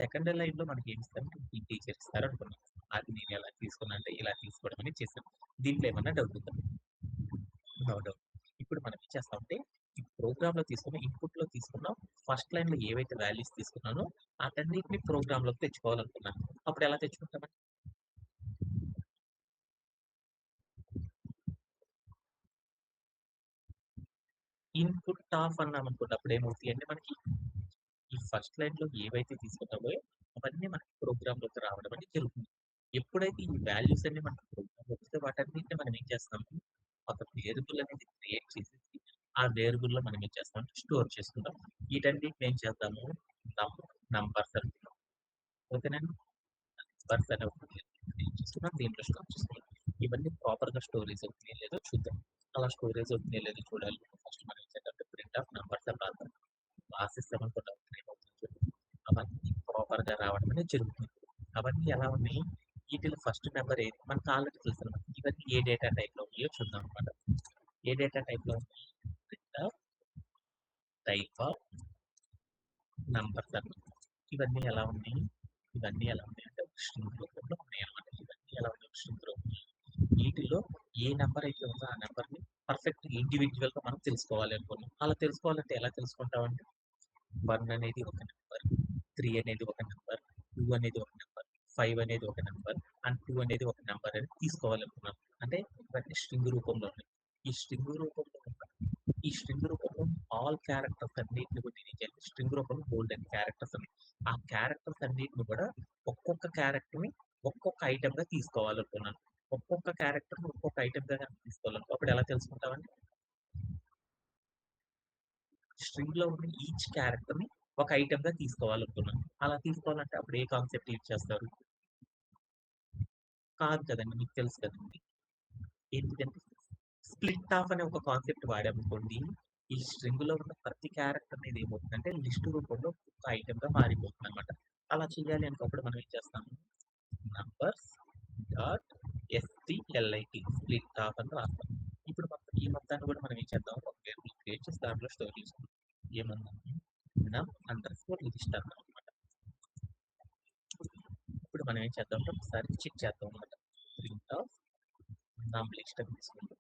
Second లైన్‌లో మనకేమి ఇస్తారంటే టీచర్ ఇస్తారనుకున్నాం. అది నేను ఎలా తీసుకున్నా అంటే ఇలా తీసుకోవడం అనేది చేశాను. దీంట్లో ఏమన్నా డౌట్ ఉందా? No doubt. ఇప్పుడు మనం ఏం చేస్తామంటే ఈ ప్రోగ్రామ్‌లో తీసుకున్న ఇన్‌పుట్‌లో తీసుకున్న ఫస్ట్ లైన్‌లో ఏవైతే వాల్యూస్ తీసుకున్నానో ఆటన్నిటిని ప్రోగ్రామ్‌లోకి తెచ్చుకోవాలనుకున్నాను. అప్పుడు ఎలా తెచ్చుకుంటామండి? ఇన్‌పుట్ ఆఫ్ అన్నామనుకోండి అప్పుడేమవుతాయంటే మనకి ఈ ఫస్ట్ లైన్‌లో ఏవైతే తీసుకున్నామో అవన్నీ మనకి ప్రోగ్రామ్‌లోకి రావడం అనేది జరుగుతుంది. ఎప్పుడైతే ఈ వాల్యూస్ అన్నీ మనకి ప్రోగ్రామ్‌లోకి వస్తే వాటన్నిటిని మనం ఏం చేస్తాము, ఒక వేరియబుల్ అనేది క్రియేట్ చేసేసి, ఆ వేరియబుల్‌లో మనం ఏం చేస్తామంటే స్టోర్ చేసుకుంటాం. వీటన్నిటిని ఏం చేద్దాము నం నంబర్స్ అనుకుందాం. ఓకేనండి. నంబర్స్ అనే ఒక వేరియబుల్ చేసుకున్నాం. దీంట్లో స్టోర్ చేసుకున్నాం. ఇవన్నీ ప్రాపర్‌గా స్టోరేజ్ అవుతున్నాయో లేదో చూద్దాం. అలా స్టోరేజ్ అవుతున్నాయో లేదో చూడాలి. ఫస్ట్ మనం ఏం చేద్దామంటే ప్రింట్ ఆఫ్ నంబర్స్ అని రాద్దాం. రాసేసామనుకోండి అప్పుడు ఏమవుతుందో చూడండి. అవన్నీ ప్రాపర్‌గా రావడం అనేది జరుగుతుంది. అవన్నీ ఎలా ఉన్నాయి? ఈటిలో ఫస్ట్ నంబర్ ఏది? మనకు ఆల్రెడీ తెలుసనమాట. ఇవన్నీ ఏ డేటా టైప్‌లో ఉన్నాయో చూద్దాం అనమాట. ఏ డేటా టైప్‌లో ఉన్నాయి? డేటా టైప్ ఆఫ్ నంబర్స్ అన్నమాట. ఇవన్నీ ఎలా ఉన్నాయి? ఇవన్నీ ఎలా ఉన్నాయంటే ఒక స్ట్రింగ్ రూపంలో ఉన్నాయన్నమాట. ఇవన్నీ ఎలా ఉన్నాయి? ఒక స్ట్రింగ్ రూపంలో. వీటిలో ఏ నంబర్ అయితే ఉందో ఆ నంబర్‌ని పర్ఫెక్ట్‌గా ఇండివిడ్యువల్‌గా మనం తెలుసుకోవాలి అనుకున్నాం. అలా తెలుసుకోవాలంటే ఎలా తెలుసుకుంటామండి? 1 అనేది ఒక నంబర్, 3 అనేది ఒక నంబర్, 2 అనేది ఒక నంబర్, 5 అనేది ఒక నంబర్, అండ్ 2 అనేది ఒక నంబర్ అని తీసుకోవాలనుకున్నాను. అంటే ఇవన్నీ స్ట్రింగ్ రూపంలో ఉన్నాయి. ఈ స్ట్రింగ్ రూపంలో ఉన్న ఈ స్ట్రింగ్ రూపంలో ఆల్ క్యారెక్టర్స్ అన్నిటిని కూడా నేనేం చేయాలి స్ట్రింగ్ రూపంలో బోల్డెన్ క్యారెక్టర్స్ ఉన్నాయి. ఆ క్యారెక్టర్స్ అన్నిటిని కూడా ఒక్కొక్క క్యారెక్టర్‌ని ఒక్కొక్క ఐటెమ్‌గా తీసుకోవాలనుకున్నాను. ఒక్కొక్క క్యారెక్టర్‌ని ఒక్కొక్క ఐటెమ్‌గా గనుక తీసుకోవాలనుకో అప్పుడు ఎలా తెలుసుకుంటామండి? స్ట్రింగ్‌లో ఉన్న ఈచ్ క్యారెక్టర్‌ని ఒక ఐటెమ్‌గా తీసుకోవాలనుకున్నాను. అలా తీసుకోవాలంటే అప్పుడు ఏ కాన్సెప్ట్ యూజ్ చేస్తారు? కాదు కదండీ! మీకు తెలుసు కదండీ! ఏంటిదంటే స్ప్లిట్ ఆఫ్ అనే ఒక కాన్సెప్ట్ వాడామనుకోండి, ఈ స్ట్రింగ్‌లో ఉన్న ప్రతి క్యారెక్టర్ అనేది ఏమవుతుందంటే లిస్ట్ రూపంలో ఒక ఐటెమ్‌గా మారిపోతుందన్నమాట. అలా చేయాలి అనుకున్నప్పుడు మనం ఏం చేస్తాము? నంబర్స్ డాట్ ఎస్‌టిఎల్‌ఐటి స్ప్లిట్ ఆఫ్ అని రాస్తాం. ఇప్పుడు మొత్తం ఈ మొత్తాన్ని కూడా మనం ఏం చేద్దాం? ఒక వేరియబుల్ క్రియేట్ చేసి దాంట్లో స్టోర్ చేసుకుందాం. ఏమన్నాము? నమ్ అండర్ స్కోర్ లిస్ట్ అన్నామన్నమాట. ఇప్పుడు మనం ఏం చేద్దామంటే ఒకసారి చెక్ చేద్దాం అన్నమాట. ప్రింట్ ఆఫ్ నమ్ లిస్ట్ అని తీసుకుందాం.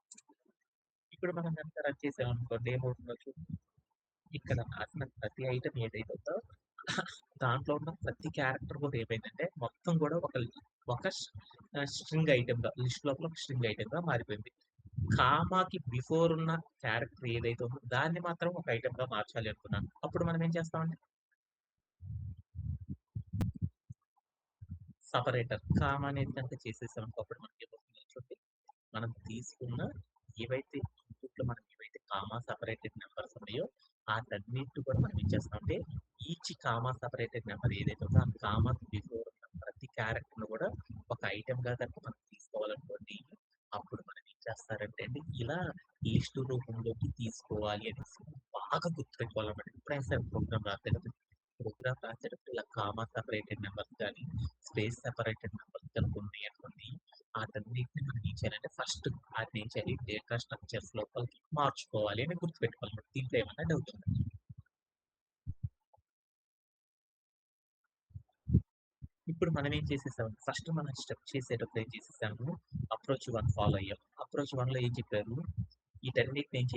ఇప్పుడు మనం గనుక రన్ చేసామనుకోండి ఏమవుతుందో చూడండి. ఇక్కడ రాసిన ప్రతి ఐటెమ్ ఏదైతే ఉందో దాంట్లో ఉన్న ప్రతి క్యారెక్టర్ కూడా ఏమైందంటే మొత్తం కూడా ఒక స్ట్రింగ్ ఐటెమ్‌గా లిస్ట్ లోపల ఒక స్ట్రింగ్ ఐటెమ్‌గా మారిపోయింది. కామాకి బిఫోర్ ఉన్న క్యారెక్టర్ ఏదైతే ఉందో దాన్ని మాత్రం ఒక ఐటెమ్‌గా మార్చాలి అనుకున్నాను. అప్పుడు మనం ఏం చేస్తామండి? సెపరేటర్ కామా అనేది కనుక చేసేసామనుకో అప్పుడు మనకేమవుతుందో చూడండి. మనం తీసుకున్న ఇన్‌పుట్‌లో మనం ఏవైతే కామా సెపరేటెడ్ నంబర్స్ ఉన్నాయో ఆటన్నిటిని కూడా మనం ఏం చేస్తామంటే ఈచ్ కామా సెపరేటెడ్ నంబర్ ఏదైతే ఉందో ఆ కామాకి బిఫోర్ ఉన్న ప్రతి క్యారెక్టర్‌ని కూడా ఒక ఐటెమ్‌గా కనుక మనం తీసుకోవాలనుకోండి. అప్పుడు మనం ఏం చేస్తారంటే అండి ఇలా లిస్ట్ రూపంలోకి తీసుకోవాలి అనేసి బాగా గుర్తుపెట్టుకోవాలన్నమాట. ఎప్పుడైనా సరే ప్రోగ్రామ్ రాసేటప్పుడు ఇలా కామా సెపరేటెడ్ నంబర్స్ గాని, స్పేస్ సెపరేటెడ్ నంబర్స్ కనుక ఉన్నాయనుకోండి ఆటన్నిటిని మనం ఏం చేయాలంటే ఫస్ట్ ఆటిని ఏం చేయాలి డేటా స్ట్రక్చర్స్ లోపలికి మార్చుకోవాలి అని గుర్తుపెట్టుకోవాలి. దీంట్లో ఏమన్నా డౌట్ ఉందా? ఇప్పుడు మనం ఏం చేసేసాం ఫస్ట్ మనం స్టెప్ చేసేటప్పుడు ఏం చేసేసాము అప్రోచ్ 1 ఫాలో అయ్యాం. అప్రోచ్ 1లో ఏం చెప్పారు? వీటన్నిటిని ఏం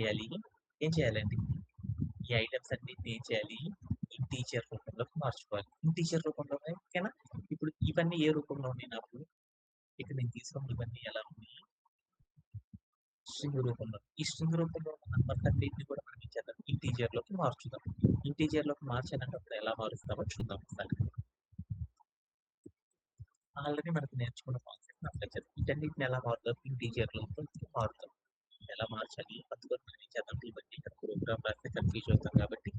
చేయాలండి? ఈ ఐటెమ్స్ అన్నిటిని ఏం చేయాలి? ఇంటీజర్ రూపంలోకి మార్చుకోవాలి. ఇంటీజర్ రూపంలో ఓకేనా? ఇప్పుడు ఇవన్నీ ఏ రూపంలో ఉన్నాయి నాకు? ఇక్కడ నేను తీసుకున్న ఇవన్నీ ఎలా ఉన్నాయి? స్ట్రింగ్ రూపంలో. ఈ స్ట్రింగ్ రూపంలో ఉన్న నంబర్స్ అన్నిటిని కూడా మనం ఏం చేద్దాం? ఇంటీజర్‌లోకి మార్చుదాం. ఇంటీజర్‌లోకి మార్చాలంటే అప్పుడు ఎలా మారుస్తామో చూద్దాం ఒకసారి. ఆల్రెడీ మనకు నేర్చుకున్న కాన్సెప్ట్‌ని అప్లై చేద్దాం. వీటన్నిటిని ఎలా మారుద్దాం? ఇంటీజర్‌లోకి మారుద్దాం. ఎలా మార్చాలి? అందుకోసం మనం ఏం చేద్దాం? ఇవన్నీ ఇక్కడ ప్రోగ్రామ్ రాస్తే కన్‌ఫ్యూజ్ అవుతాం కాబట్టి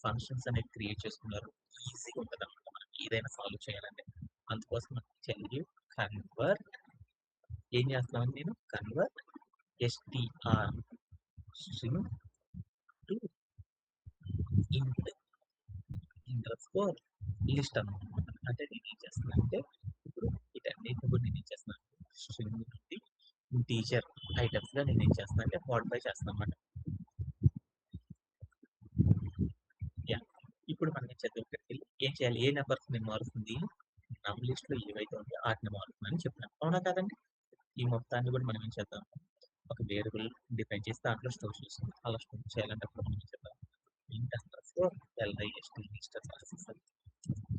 ఫంక్షన్స్ అనేవి క్రియేట్ చేసుకున్నారు. ఈజీగా ఉంటదన్నమాట. మనం ఏదైనా సాల్వ్ చేయాలంటే. అందుకోసం మనం ఏం చేయాలి? కన్వర్ట్ ఏం చేస్తున్నానండి నేను? కన్వర్ట్ ఎస్‌టిఆర్ స్ట్రింగ్ టు ఇంట్ అండర్ స్కోర్ లిస్ట్ అనమాట. అంటే నేనేం చేస్తున్నానంటే, ఇప్పుడు వీటన్నిటిని కూడా నేనేం చేస్తున్నాను, స్ట్రింగ్ నుండి ఇంటీజర్ ఐటెమ్స్‌గా నేనేం చేస్తున్నా అంటే మోడిఫై చేస్తున్నానన్నమాట. యాహ్! ఇప్పుడు మనం ఏం చేద్దాం ఇక్కడికెళ్ళి ఏం చేయాలి? ఏ నంబర్స్‌ని మారుస్తుంది? నమ్ లిస్ట్‌లో ఏవైతే ఉన్నాయో ఆటిని మారుతుందని చెప్పాను. అవునా కాదండి? ఈ మొత్తాన్ని కూడా మనం ఏం చేద్దాం? ఒక వేరియబుల్ డిఫైన్ చేసి దాంట్లో స్టోర్ చేసుకుందాం. అలా స్టోర్ చేయాలంటప్పుడు మనం ఏం చేద్దాం? ఇంట్ అండర్‌స్కోర్ లిస్ట్ లిస్ట్ అని రాసేసాం.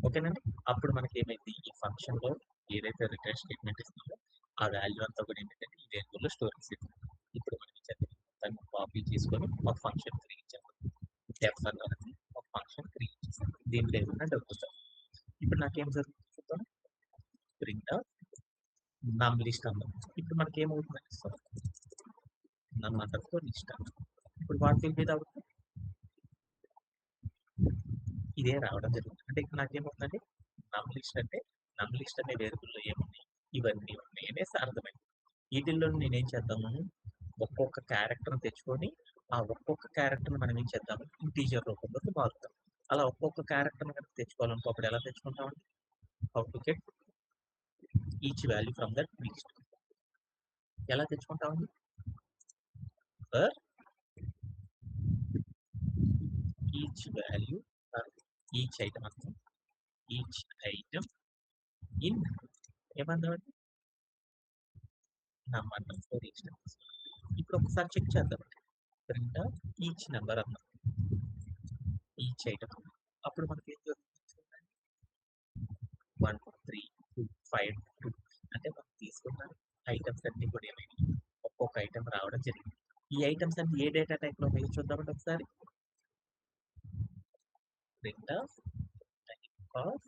ఓకేనండి. అప్పుడు మనకేమైద్ది ఈ ఫంక్షన్‌లో ఏదైతే రిటర్న్ స్టేట్‌మెంట్ ఇస్తుందో ఆ వాల్యూ అంతా కూడా ఏంటంటే ఈ వేరియబుల్‌లో స్టోర్ చేసేది. ఇప్పుడు మనం ఏం చేద్దాం? దాన్ని కాపీ చేసుకొని ఒక ఫంక్షన్ క్రియేట్ చేద్దాం. డెఫ్ అనేది ఒక ఫంక్షన్ క్రియేట్ చేసాం. దీంట్లో ఏదైనా డబ్బు వస్తది. ఇప్పుడు నాకేం జరుగుతుంది చూద్దాం. ప్రింట్ నమ్ లిస్ట్ అన్నాం. ఇప్పుడు మనకేమవుతుందండి నమ్ అండర్‌స్కోర్ లిస్ట్ అన్నాం. ఇప్పుడు what will be the output? ఇదే రావడం జరుగుతుంది. అంటే ఇక్కడ నాకేమవుతుందండి? నమ్ లిస్ట్ అంటే నమ్ లిస్ట్ అనే వేరియబుల్‌లో ఏమున్నాయి? ఇవన్నీ ఉన్నాయి అనేసి అర్థమైంది. ఈటిల్లో నేనేం చేద్దాము? ఒక్కొక్క క్యారెక్టర్‌ని తెచ్చుకొని, ఆ ఒక్కొక్క క్యారెక్టర్‌ని మనం ఏం చేద్దాము? ఇంటీజర్ రూపంలోకి మారుద్దాం. అలా ఒక్కొక్క క్యారెక్టర్‌ని గనుక తెచ్చుకోవాలనుకో అప్పుడు ఎలా తెచ్చుకుంటామండి? How to get each value from that list. ఎలా తెచ్చుకుంటామండి? For each value for each item అంటాం. ఈచ్ ఐటెమ్ ఇన్ ఏమన్నామండి? Num underscore each number. ఇప్పుడు ఒకసారి చెక్ చేద్దాం. ప్రింట్ ఈచ్ నంబర్ అన్నాం. Each item. అప్పుడు మనకేం జరుగుతుంది? 1, 3, 2, 5, 2 అంటే మనం తీసుకున్న ఐటెమ్స్ అన్నీ కూడా ఏమైనాయి? ఒక్కొక్క ఐటెమ్ రావడం జరిగింది. ఈ ఐటెమ్స్ అన్ని ఏ డేటా టైప్‌లో ఉన్నాయో చూద్దామండి ఒకసారి. ప్రింట్ టైప్ ఆఫ్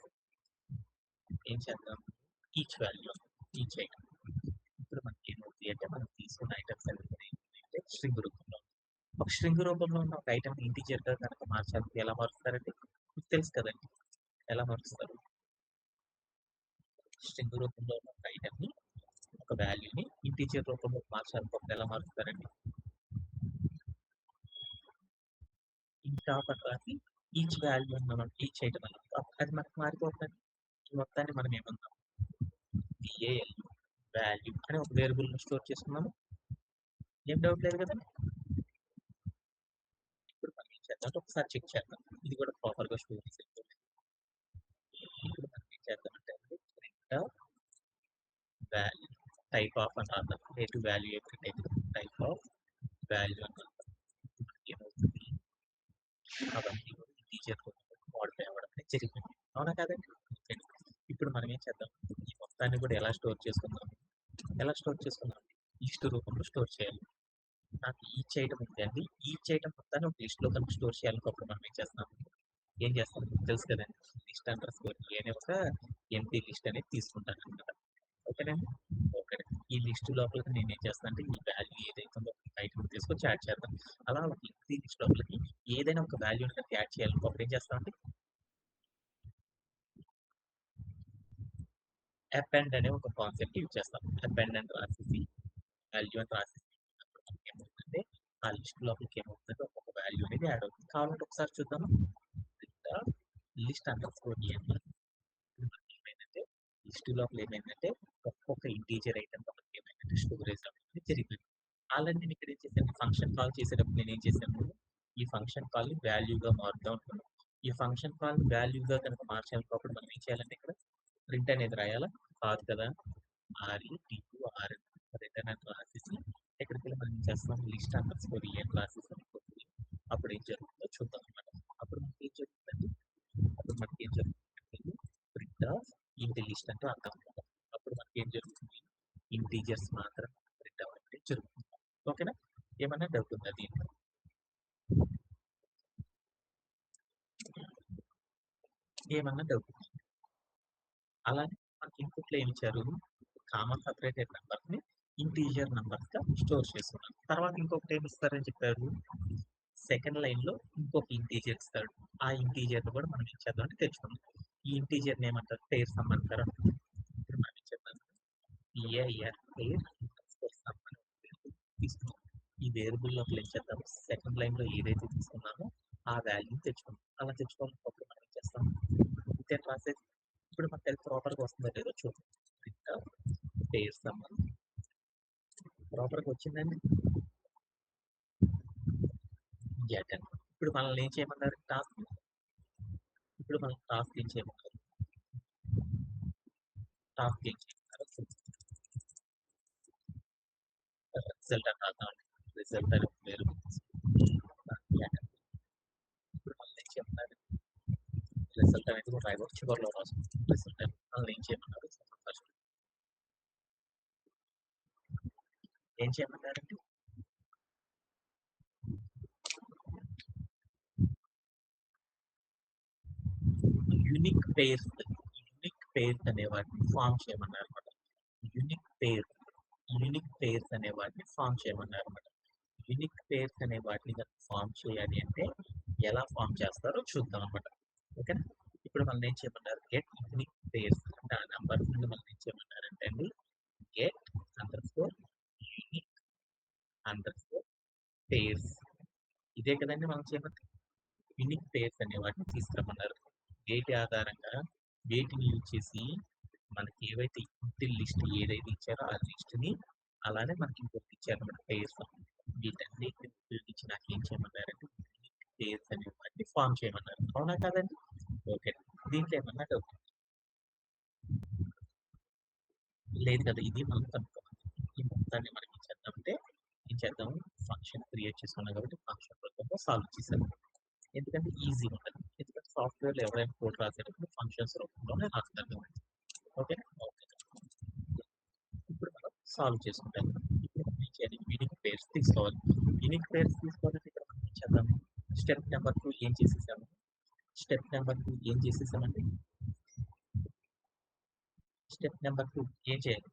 ఏం చేద్దాం? Each value each item. ఇప్పుడు మనకి ఏమవుతాయి అంటే మనం తీసుకున్న ఐటెమ్స్ అన్ని కూడా ఏమవుతాయంటే స్ట్రింగ్ రూపంలో. ఒక స్ట్రింగ్ రూపంలో ఉన్న ఒక ఐటెమ్‌ని ఇంటిజర్‌గా గనక మార్చాలంటే ఎలా మారుస్తారండి? మీకు తెలుసు కదండీ! ఎలా మారుస్తారు? స్ట్రింగ్ రూపంలో ఉన్న ఒక ఐటెమ్‌ని ఒక వాల్యూని ఇంటిజర్ రూపంలోకి మార్చాలనుకున్నప్పుడు ఎలా మారుస్తారండి? ఇంకా పక్కకి ఈచ్ వాల్యూ అని మనం ఈచ్ ఐటెమ్ అన్నాం. అది మనకు మారిపోతుంది. ఈ మొత్తాన్ని మనం ఏమన్నాం? వాల్యూ వాల్యూ అని ఒక వేరియబుల్‌ని స్టోర్ చేసుకున్నాము. ఏం డౌట్ లేదు కదండీ! ఇప్పుడు మనం ఏం చేద్దాం అంటే ఒకసారి చెక్ చేద్దాం. ఇది కూడా ప్రాపర్‌గా స్టోర్ చేసేది. ఇప్పుడు మనం ఏం చేద్దామంటే అండి ప్రింట్ వాల్యూ టైప్ ఆఫ్ అని రాద్దాం. Value every type of value అని రాద్దాం. ఇప్పుడు మనకేమవుతుంది? అవన్నీ కూడా ఇంటిజర్ రూపంలోకి మోడిఫై అవ్వడం అనేది జరిగింది. అవునా కాదండి? ఓకే. ఇప్పుడు మనం ఏం చేద్దాం? ఈ మొత్తాన్ని కూడా ఎలా స్టోర్ చేసుకుందాం? ఎలా స్టోర్ చేసుకుందాం? లిస్ట్ రూపంలో స్టోర్ చేయాలి. నాకు ఈచ్ ఐటెమ్ ఉంది అండి. ఈచ్ ఐటెమ్ మొత్తాన్ని ఒక లిస్ట్‌లో కనుక స్టోర్ చేయాలనుకున్నప్పుడు మనం ఏం చేస్తాం? తెలుసు కదండీ! లిస్ట్ అండర్ స్కోర్ ఈ అనే ఒక ఎంప్టీ లిస్ట్ అనేది తీసుకుంటానన్నమాట. ఓకేనండి. ఓకే. ఈ లిస్ట్ లోపలికి నేనేం చేస్తానంటే ఈ వాల్యూ ఏదైతే ఉందో ఐటెమ్ తీసుకొచ్చి యాడ్ చేద్దాం. అలా ఒక ఎంప్టీ లిస్ట్ లోపలికి ఏదైనా ఒక వాల్యూని కనుక యాడ్ చేయాలనుకో అప్పుడు ఏం చేస్తామంటే అపెండ్ అనే ఒక కాన్సెప్ట్ యూజ్ చేస్తాం. అపెండ్ అని రాసేసి వాల్యూ అని రాసేసి అప్పుడు మనకేమవుతుందంటే ఆ లిస్ట్ లోపలికి ఏమవుతుందంటే ఒక్కొక్క వాల్యూ అనేది యాడ్ అవుతుంది. కావాలంటే ఒకసారి చూద్దామా? లిస్ట్ అండర్ స్కోర్ అని ఏమైందంటే లిస్ట్ లోపల ఏమైందంటే ఒక్కొక్క ఇంటీజర్ ఐటెమ్ లోపలికి ఏమైందంటే స్టోరేజ్ అనేది జరిగిపోయింది. ఆల్రెడీ నేను ఇక్కడ ఏం చేశాను ఫంక్షన్ కాల్ చేసేటప్పుడు నేను ఏం చేశాను ఈ ఫంక్షన్ కాల్‌ని వాల్యూగా మారుద్దాం అనుకున్నాను. ఈ ఫంక్షన్ కాల్‌ని వాల్యూగా కనుక మార్చాలనుకున్నప్పుడు మనం ఏం చేయాలంటే ఇక్కడ ప్రింట్ అనేది రాయాలా? కాదు కదా! ఆర్‌ఇ-టి-యు-ఆర్-ఎన్ రిటర్న్ అని రాసేసి ఎక్కడికెళ్ళి మనం ఏం చేస్తాం లిస్ట్ అండర్ స్కోర్ అని రాసేసి అనుకోండి. అప్పుడు ఏం జరుగుతుందో చూద్దాం అన్నమాట. అప్పుడు మనకేం జరుగుతుందండి? అప్పుడు మనకేం జరుగుతుంది? ప్రింట్ ఆఫ్ ఇంటి లిస్ట్ అంటే అర్థం అన్నమాట. అప్పుడు మనకేం జరుగుతుంది? ఇంటీజర్స్ మాత్రం ప్రింట్ అవ్వడం అనేది జరుగుతుంది. ఓకేనా? ఏమన్నా డౌట్ ఉందా దీంట్లో? ఏమన్నా డౌట్ ఉందా? అలానే మనకి ఇన్‌పుట్‌లో ఏమిచ్చారు? కామా సెపరేటెడ్ నంబర్స్‌ని ఇంటీజర్ నంబర్స్‌గా స్టోర్ చేసుకున్నాం. తర్వాత ఇంకొకటి ఏమిస్తారని చెప్పారు? సెకండ్ లైన్‌లో ఇంకొక ఇంటీజర్ ఇస్తాడు. ఆ ఇంటీజర్‌ని కూడా మనం ఏం చేద్దామంటే తెచ్చుకుందాం. ఈ ఇంటీజర్‌ని ఏమంటారు? పెయిర్ సమ్ అంటారు. ఇప్పుడు మనం ఏం చేద్దాం? పిఐఆర్ పెయిర్ అండర్‌స్కోర్ సమ్ అని ఒక వేరియబుల్ తీసుకున్నాం. ఈ వేరియబుల్ లోపల ఏం చేద్దాం? సెకండ్ లైన్‌లో ఏదైతే తీసుకున్నామో ఆ వాల్యూని తెచ్చుకుందాం. అలా తెచ్చుకోవాలనుకున్నప్పుడు మనం ఏం చేస్తాం? ఇంతే రాసేసి ఇప్పుడు మనకి అది ప్రాపర్‌గా వస్తుందో లేదో చూద్దాం. ప్రింట్ పెయిర్ సమ్ ప్రాపర్‌గా వచ్చిందండి. గెట్ అని. ఇప్పుడు మనల్ని ఏం చేయమన్నారు టాస్క్? ఇప్పుడు మనం టాస్క్ ఏం చేయమంటారు? టాస్క్ ఏం చేయమంటారు? రిజల్ట్ అని రాద్దామండి. రిజల్ట్ అనేది వేరు. ఇప్పుడు మళ్ళీ ఏం చేయమన్నారు? రిజల్ట్ అనేది కూడా రాయకూడదు. చివర్లో రాసుకోవాలి. రిజల్ట్ అనేది మళ్ళీ ఏం చేయమన్నారు? ఫస్ట్ ఏం చేయమన్నారండి? యూనిక్ పెయిర్స్ అనే వాటిని ఫార్మ్ చేయమన్నారన్నమాట. యూనిక్ పెయిర్ యూనిక్ పెయిర్స్ అనే వాటిని ఫార్మ్ చేయమన్నారన్నమాట. యూనిక్ పెయిర్స్ అనే వాటిని గనుక ఫార్మ్ చేయాలి అంటే ఎలా ఫార్మ్ చేస్తారో చూద్దాం అన్నమాట. ఓకేనా? ఇప్పుడు మనల్ని ఏం చేయమన్నారు? గెట్ యూనిక్ పెయిర్స్ అంటే ఆ నంబర్స్ నుండి మనల్ని ఏం చేయమన్నారంటే అండి get underscore unique underscore pairs. ఇదే కదండీ మనం చేయమంది. యూనిక్ పెయిర్స్ అనే వాటిని తీసుకురమ్మన్నారు. వేటి ఆధారంగా వేటిని యూజ్ చేసి మనకి ఏవైతే ఇంటిల్ లిస్ట్ ఏదైతే ఇచ్చారో ఆ లిస్ట్‌ని అలానే మనకి ఇంకొకటి ఇచ్చారన్నమాట పెయిర్స్. వీటన్నిటిని ఉపయోగించి నాకేం చేయమన్నారంటే యూనిక్ పెయిర్స్ అనే వాటిని ఫార్మ్ చేయమన్నారు. అవునా కాదండి? ఓకే. దీంట్లో ఏమన్నా డౌట్ లేదు కదా! ఇది మనం కనుక్కోవాలి. ఈ మొత్తాన్ని మనం ఏం చేద్దామంటే ఏం చేద్దాం ఫంక్షన్ క్రియేట్ చేసుకున్నాం కాబట్టి ఫంక్షన్ రూపంలో సాల్వ్ చేసేద్దాం. ఎందుకంటే ఈజీగా ఉంటది. ఎందుకంటే సాఫ్ట్‌వేర్‌లో ఎవరైనా కోడ్ రాసేటప్పుడు ఫంక్షన్స్ రూపంలోనే రాస్తారు. ఓకేనా? ఓకే. ఇప్పుడు మనం సాల్వ్ చేసుకుంటాం. ఇప్పుడు మనం ఏం చేయాలి? యూనిక్ పెయిర్స్ తీసుకోవాలి. యూనిక్ పెయిర్స్ తీసుకోవాలంటే ఇక్కడ మనం ఏం చేద్దాం? స్టెప్ నంబర్ 2 ఏం చేసేసాము? స్టెప్ నంబర్ 2 ఏం చేసేసామండి? స్టెప్ నంబర్ 2 ఏం చేయాలి?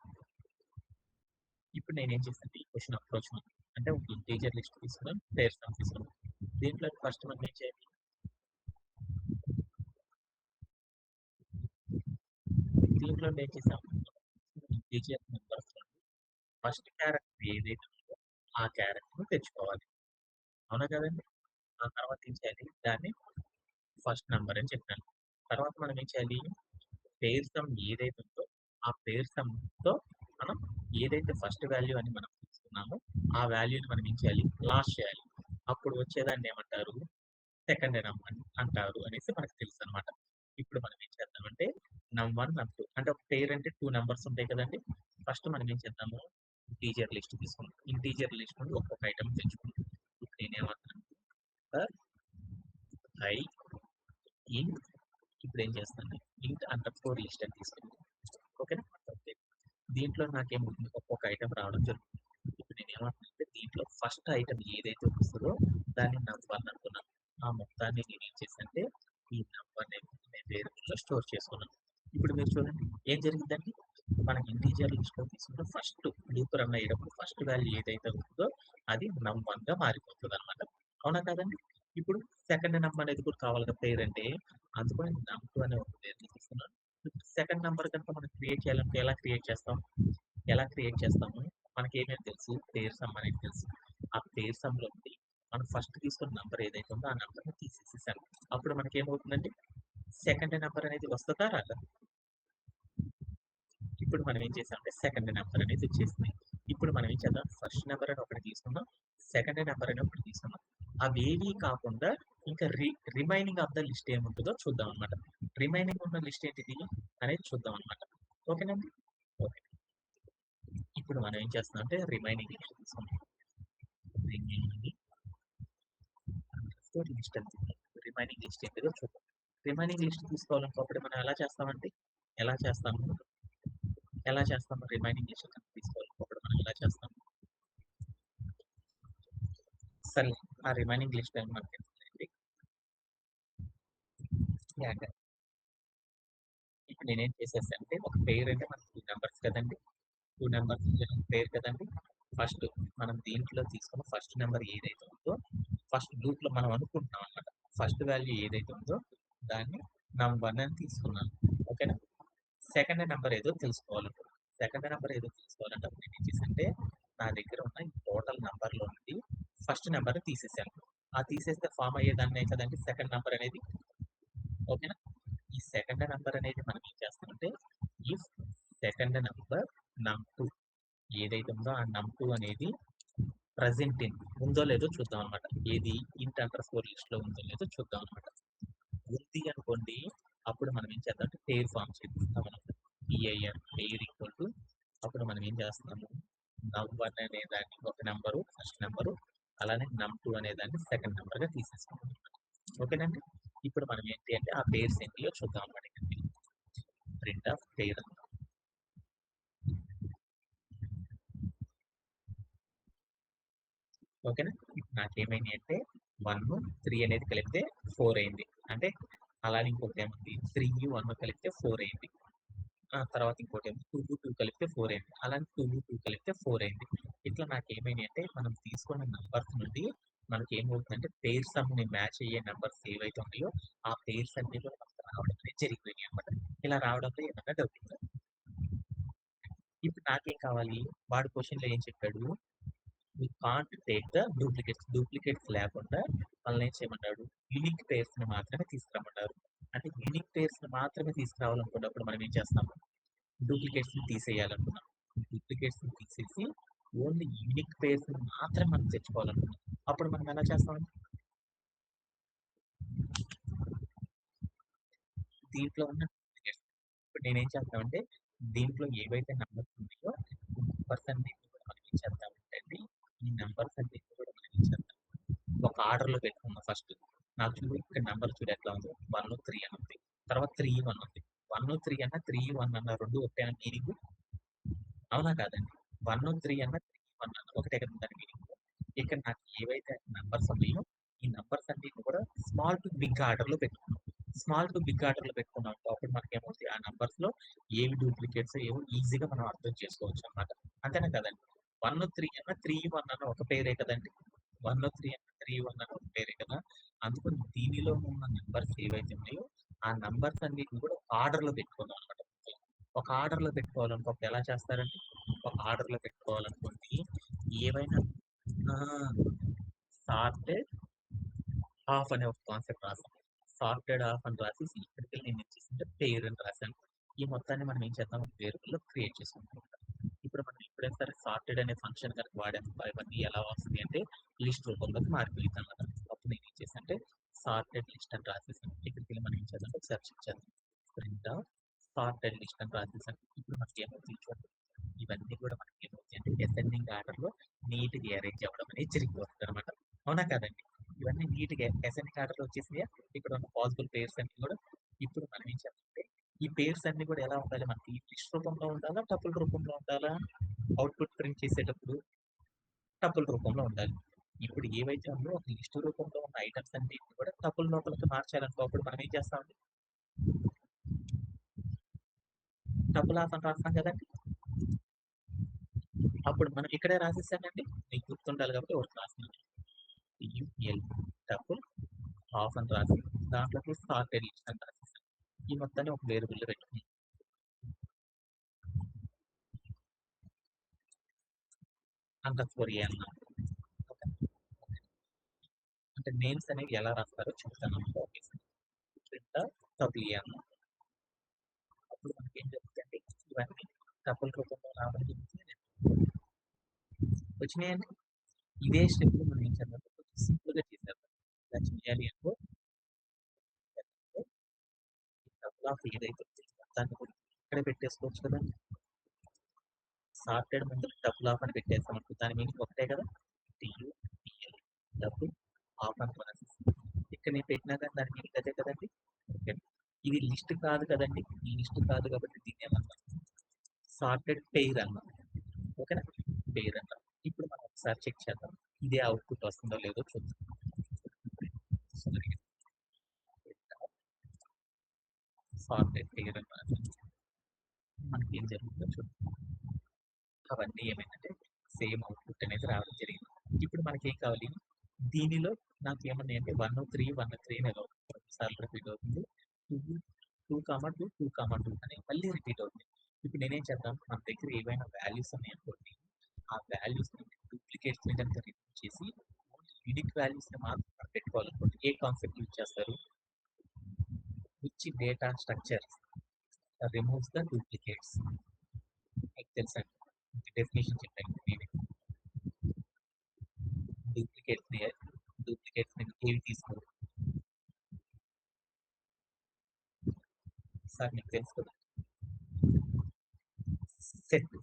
ఇప్పుడు నేనేం చేశాను? ఈ క్వెషన్ అప్రోచ్ అంటే ఒక ఇంటిజర్ లిస్ట్ తీసుకున్నాను. పెయిర్స్ సమ్ తీసుకున్నాను. దీంట్లో ఫస్ట్ మనం ఏం చేయాలి? దీంట్లో ఏం చేసాము? ఇంటిజర్ నంబర్స్‌లో ఫస్ట్ క్యారెక్టర్ ఏదైతే ఉందో ఆ క్యారెక్టర్‌ని తెచ్చుకోవాలి. అవునా కదండీ! ఆ తర్వాత ఏం చేయాలి? దాన్ని ఫస్ట్ నంబర్ అని చెప్పాను. తర్వాత మనం ఏం చేయాలి? పెయిర్ సమ్ ఏదైతే ఉందో, ఆ పెయిర్ సమ్‌తో మనం ఏదైతే ఫస్ట్ వాల్యూ అని మనం తీసుకున్నామో, ఆ వాల్యూని మనం ఏం చేయాలి? లాస్ట్ చేయాలి. అప్పుడు వచ్చేదాన్ని ఏమంటారు? సెకండ్ నంబర్ అంటారు అనేసి మనకు తెలుసనమాట. ఇప్పుడు మనం ఏం చేద్దామంటే నమ్1, నమ్2 అంటే ఒక పెయిర్ అంటే 2 నంబర్స్ ఉంటాయి కదండీ! ఫస్ట్ మనం ఏం చేద్దాము? ఇంటిజర్ లిస్ట్ తీసుకుందాం. ఇంటిజర్ లిస్ట్ నుండి ఒక్కొక్క ఐటెమ్ తెచ్చుకుందాం. ఇప్పుడు నేనేమంటున్నాను? ఫర్ ఐ ఇన్ ఇప్పుడేం చేస్తాను? ఇంట్ అండర్‌స్కోర్ లిస్ట్ అని తీసుకుందాం. ఓకేనా? ఓకే. దీంట్లో నాకేమవుతుంది? ఒక్కొక్క ఐటెమ్ రావడం జరుగుతుంది. ఇప్పుడు నేనేమంటున్నానంటే దీంట్లో ఫస్ట్ ఐటెమ్ ఏదైతే వస్తదో దాన్ని నం1 అనుకున్నాను. ఆ మొత్తాన్ని నేనేం చేశానంటే ఈ నం1 అనే వేరియబుల్‌లో స్టోర్ చేసుకున్నాను. ఇప్పుడు మీరు చూడండి ఏం జరిగిందండి? మనకి ఇంటిజర్ లిస్ట్‌లో తీసుకుంటే ఫస్ట్ లూప్ రన్ అయ్యేటప్పుడు ఫస్ట్ వాల్యూ ఏదైతే ఉందో అది నం1గా మారిపోతదనమాట. అవునా కాదండి? ఇప్పుడు సెకండ్ నంబర్ అనేది కూడా కావాలి కదా పేరంటే అందుకని నం2 అనే ఒక పేరుని తీసుకున్నాను. సెకండ్ నంబర్ కనుక మనం క్రియేట్ చేయాలంటే ఎలా క్రియేట్ చేస్తాం? ఎలా క్రియేట్ చేస్తాము? మనకేమేమి తెలుసు? పేర్ సమ్ అనేది తెలుసు. ఆ పేర్ సమ్‌లో నుండి మనం ఫస్ట్ తీసుకున్న నంబర్ ఏదైతే ఉందో ఆ నంబర్‌ని తీసేసేసాను. అప్పుడు మనకేమవుతుందండి? సెకండ్ నంబర్ అనేది వస్తదా? రాదా? ఇప్పుడు మనం ఏం చేసామంటే సెకండ్ నంబర్ అనేది వచ్చేసింది. ఇప్పుడు మనం ఏం చేద్దాం? ఫస్ట్ నంబర్ అని ఒకటి తీసుకుందాం. సెకండ్ నంబర్ అని ఒకటి తీసుకుందాం. అవేవీ కాకుండా ఇంకా రిమైనింగ్ ఆఫ్ ద లిస్ట్ ఏముంటదో చూద్దాం అన్నమాట. రిమైనింగ్ ఉన్న లిస్ట్ ఏంటిది అనేది చూద్దాం అన్నమాట. ఓకేనండి? ఓకే. ఇప్పుడు మనం ఏం చేస్తున్నాం అంటే రిమైనింగ్ లిస్ట్ తీసుకుందాం. రిమైనింగ్ లిస్ట్ అని తీసుకుందాం. రిమైనింగ్ లిస్ట్ ఏంటిదో చూద్దాం. రిమైనింగ్ లిస్ట్ తీసుకోవాలనుకోప్పుడు మనం ఎలా చేస్తామండి? ఎలా చేస్తాము? ఎలా చేస్తాము? రిమైనింగ్ లిస్ట్ తీసుకోవాలనుకోప్పుడు మనం ఎలా చేస్తాం? సరే ఆ రిమైనింగ్ లిస్ట్ అని మనకి తెలిసింది. యాహ్! ఇప్పుడు నేనేం చేసేసానంటే ఒక పెయిర్ అంటే మనకి 2 నంబర్స్ కదండీ! 2 నంబర్స్ పెయిర్ కదండీ! ఫస్ట్ మనం దీంట్లో తీసుకున్న ఫస్ట్ నంబర్ ఏదైతే ఉందో ఫస్ట్ లూప్‌లో మనం అనుకుంటున్నాం అన్నమాట. ఫస్ట్ వాల్యూ ఏదైతే ఉందో దాన్ని నం1 అని తీసుకున్నాను. ఓకేనా? సెకండ్ నంబర్ ఏదో తెలుసుకోవాలి. సెకండ్ నంబర్ ఏదో తెలుసుకోవాలంటే అప్పుడు నేనేం చేశానంటే నా దగ్గర ఉన్న ఈ టోటల్ నంబర్‌లో నుండి ఫస్ట్ నంబర్‌ని తీసేసాను. ఆ తీసేస్తే ఫార్మ్ అయ్యేదాన్నే కదండీ సెకండ్ నంబర్ అనేది. ఓకేనా? ఈ సెకండ్ నంబర్ అనేది మనం ఏం చేస్తామంటే ఇఫ్ సెకండ్ నంబర్ నం2 ఏదైతే ఉందో ఆ నం2 అనేది ప్రెజెంట్ ఇన్ ఉందో లేదో చూద్దాం అన్నమాట. ఏది ఇంట్ అండర్ స్కోర్ లిస్ట్‌లో ఉందో లేదో చూద్దాం అన్నమాట. ఉంది అనుకోండి, అప్పుడు మనం ఏం చేద్దాం అంటే పెయిర్ ఫార్మ్ చేపిస్తాం మనం. పిఐఎన్ పెయిర్ ఈక్వల్ టు అప్పుడు మనం ఏం చేస్తున్నాము నవ్1 అనే దాన్ని ఒక నెంబరు ఫస్ట్ నెంబరు అలానే నమ్2 అనే దాన్ని సెకండ్ నెంబర్‌గా తీసేసుకుంటాం. ఓకేనండి. ఇప్పుడు మనం ఏంటి అంటే ఆ పెయిర్స్ ఏంటియో చూద్దాం అన్నమాట. ప్రింట్ ఆఫ్ పెయిర్ ఓకేనా. ఇప్పుడు నాకేమైంది అంటే 1, 3 అనేది కలిపితే 4 అయింది. అంటే అలానే ఇంకొకటి ఏముంది 3, 1 కలిపితే 4 అయింది. తర్వాత ఇంకోటేమో 2, 2 కలిపితే 4 అయింది. అలానే 2, 2 కలిపితే 4 అయింది. ఇట్లా నాకేమైనాయి అంటే మనం తీసుకున్న నంబర్స్ నుండి మనకేమవుతుందంటే పెయిర్ సమ్‌ని మ్యాచ్ అయ్యే నంబర్స్ ఏవైతే ఉన్నాయో ఆ పెయిర్స్ అన్నీ కూడా మనకు రావడం అనేది జరిగిపోయినాయి అన్నమాట. ఇలా రావడంలో ఏమన్నా డౌట్ ఉందా? ఇప్పుడు నాకేం కావాలి? వాడు క్వెషన్‌లో ఏం చెప్పాడు? We can't take the duplicates. Duplicates లేకుండా మనల్ని ఏం చేయమన్నాడు? యూనిక్ పెయిర్స్‌ని మాత్రమే తీసుకురమ్మన్నారు. అంటే యూనిక్ పెయిర్స్‌ని మాత్రమే తీసుకురావాలనుకున్నప్పుడు మనం ఏం చేస్తాము? డూప్లికేట్స్‌ని తీసేయాలనుకున్నాం. డూప్లికేట్స్‌ని తీసేసి ఓన్లీ యూనిక్ పెయిర్స్‌ని మాత్రమే మనం తెచ్చుకోవాలనుకున్నాం. అప్పుడు మనం ఎలా చేస్తామండి? దీంట్లో ఉన్న డూప్లికేట్స్ ఇప్పుడు నేనేం చేస్తానంటే దీంట్లో ఏవైతే నంబర్స్ ఉన్నాయో ఈ నంబర్స్ అన్నిటిని కూడా మనం ఏం చేద్దామంటే అండి, ఈ నంబర్స్ అన్నిటిని కూడా మనం ఏం చేద్దాం ఒక ఆర్డర్‌లో పెట్టుకుందాం ఫస్ట్. నాకు చూడు ఇక్కడ నంబర్ చూడు ఎట్లా ఉందో 1, 3 అని ఉంది. తర్వాత 3, 1 ఉంది. 1, 3 అన్నా 3, 1 అన్నా 2 ఒకటేనా మీనింగు? అవునా కాదండి? 1, 3 అన్నా 3, 1 అన్నా ఒకటే కదా దాని మీనింగు. ఇక్కడ నాకు ఏవైతే నంబర్స్ ఉన్నాయో ఈ నంబర్స్ అన్నిటిని కూడా స్మాల్ టు బిగ్ ఆర్డర్‌లో పెట్టుకున్నాం. స్మాల్ టు బిగ్ ఆర్డర్‌లో పెట్టుకున్నాం అనుకో అప్పుడు మనకేమవుతాయి ఆ నంబర్స్‌లో ఏవి డూప్లికేట్స్ ఏవో ఈజీగా మనం అర్థం చేసుకోవచ్చు అన్నమాట. అంతేనా కదండీ! 1, 3 అన్నా 3, 1 అన్నా ఒక పేరే కదండీ! 1, 3 అన్నా 3, 1 అన్నా ఒక పేరే కదా! అందుకని దీనిలో ఉన్న నంబర్స్ ఏవైతే ఉన్నాయో ఆ నంబర్స్ అన్నిటిని కూడా ఆర్డర్‌లో పెట్టుకున్నాం అన్నమాట. ఒక ఆర్డర్‌లో పెట్టుకోవాలనుకో ఎలా చేస్తారండి? ఒక ఆర్డర్‌లో పెట్టుకోవాలనుకోండి ఏవైనా ఆ! సార్టెడ్ హాఫ్ అనే ఒక కాన్సెప్ట్ రాసాం. సార్టెడ్ హాఫ్ అని రాసేసి ఇక్కడికెళ్ళి నేనేం చేశానంటే పెయిర్ అని రాసాను. ఈ మొత్తాన్ని మనం ఏం చేద్దాం వేరియబుల్‌లో క్రియేట్ చేసుకుంటాం. ఇప్పుడు మనం ఎప్పుడైనా సరే సార్టెడ్ అనే ఫంక్షన్ కనుక వాడామనుకో అవన్నీ ఎలా వస్తాయి అంటే లిస్ట్ రూపంలోకి మారిపోయిద్దనమాట. అప్పుడు నేనేం చేశానంటే సార్టెడ్ లిస్ట్ అని రాసేసాను. ఇక్కడికెళ్ళి మనం ఏం చేద్దాం ఒకసారి చెక్ చేద్దాం. ప్రింట్ ఆఫ్ సార్టెడ్ లిస్ట్ అని రాసేసాను. ఇప్పుడు మనకేమవుతుంది చూడండి. ఇవన్నీ కూడా మనకేమవుతాయి అంటే అసెండింగ్ ఆర్డర్‌లో నీట్‌గా అరేంజ్ అవ్వడం అనేది జరిగిపోతుందనమాట. అవునా కాదండి? ఇవన్నీ నీట్‌గా అసెండింగ్ ఆర్డర్‌లో వచ్చేసినాయా? ఇక్కడ ఉన్న పాసిబుల్ పెయిర్స్ అన్నీ కూడా ఇప్పుడు మనం ఏం చేద్దామంటే ఈ పెయిర్స్ అన్నీ కూడా ఎలా ఉండాలి మనకి లిస్ట్ రూపంలో ఉండాలా? టపుల్ రూపంలో ఉండాలా? అవుట్‌పుట్ ప్రింట్ చేసేటప్పుడు టపుల్ రూపంలో ఉండాలి. ఇప్పుడు ఏవైతే ఉందో ఒక లిస్ట్ రూపంలో ఉన్న ఐటెమ్స్ అన్నిటిని కూడా టపుల్ లోపలికి మార్చాలనుకో అప్పుడు మనం ఏం చేస్తామండి? టపుల్ హాఫ్ అని రాస్తాం కదండీ! అప్పుడు మనం ఇక్కడే రాసేసానండి. మీకు గుర్తుండాలి కాబట్టి ఒకటి రాస్తున్నాను. యూఎల్ టపుల్ హాఫ్ అని రాసి దాంట్లోకి సార్టెడ్ లిస్ట్ అని రాసేసాను. ఈ మొత్తాన్ని ఒక వేరియబుల్‌లో పెట్టుకున్నాం. అండర్‌స్కోర్ ఏ అన్నాం. ఓకే. అంటే నేమ్స్ అనేవి ఎలా రాస్తారో చెప్తానన్నమాట. ఓకే. ప్రింట్ టపుల్ ఏ అన్నాం. అప్పుడు మనకేం జరుగుతాయంటే ఇవన్నీ టపుల్ రూపంలో రావడం జరుగుతుంది. వచ్చినాయండి. ఇదే స్టెప్‌ని మనం ఏం చేద్దామంటే కొంచెం సింపుల్‌గా చేసేద్దాం. ఇలా చేయాలి అంటే టపుల్ ఆఫ్ ఏదైతే ఉందో దాన్ని కూడా ఇక్కడే పెట్టేసుకోవచ్చు కదండీ. సార్టెడ్ ముందు డబుల్ ఆఫ్ అని పెట్టేసామనుకో దాని మీనింగ్ ఒకటే కదా! టీయూపీఎల్ డబుల్ ఆఫ్ అని రాసేసి ఇక్కడ నేను పెట్టినా గాని దాని మీనింగ్ అదే కదండీ! ఓకే. ఇది లిస్ట్ కాదు కదండీ! ఈ లిస్ట్ కాదు కాబట్టి దీన్నేమన్నాం సార్టెడ్ పెయిర్ అన్నాం. ఓకేనా? పెయిర్ అన్నాం. ఇప్పుడు మనం ఒకసారి చెక్ చేద్దాం. ఇదే అవుట్‌పుట్ వస్తుందో లేదో చూద్దాం. సారీ సార్టెడ్ పెయిర్ అని రాసాను. మనకేం జరుగుతుందో చూద్దాం. అవన్నీ ఏమైందంటే సేమ్ అవుట్‌పుట్ అనేది రావడం జరిగింది. ఇప్పుడు మనకేం కావాలి? దీనిలో నాకేమన్నాయంటే 1, 3, 1, 3 అని ఇలా 2 సార్లు రిపీట్ అవుతుంది. 2, 2, 2 అని మళ్ళీ రిపీట్ అవుతుంది. ఇప్పుడు నేనేం చేద్దాం? మన దగ్గర ఏవైనా వాల్యూస్ ఉన్నాయనుకోండి. ఆ వాల్యూస్‌ని డూప్లికేట్స్‌ని గనుక రిమూవ్ చేసి ఓన్లీ యూనిక్ వాల్యూస్‌ని మాత్రం పెట్టుకోవాలనుకోండి. ఏ కాన్సెప్ట్ యూజ్ చేస్తారు? Which data structure removes the duplicates. మీకు తెలుసండి. డెఫినిషన్ చెప్పాను నేనే. డూప్లికేట్స్‌ని డూప్లికేట్స్‌ని ఏవి తీసుకోరు. ఒకసారి మీకు తెలుసు కదా!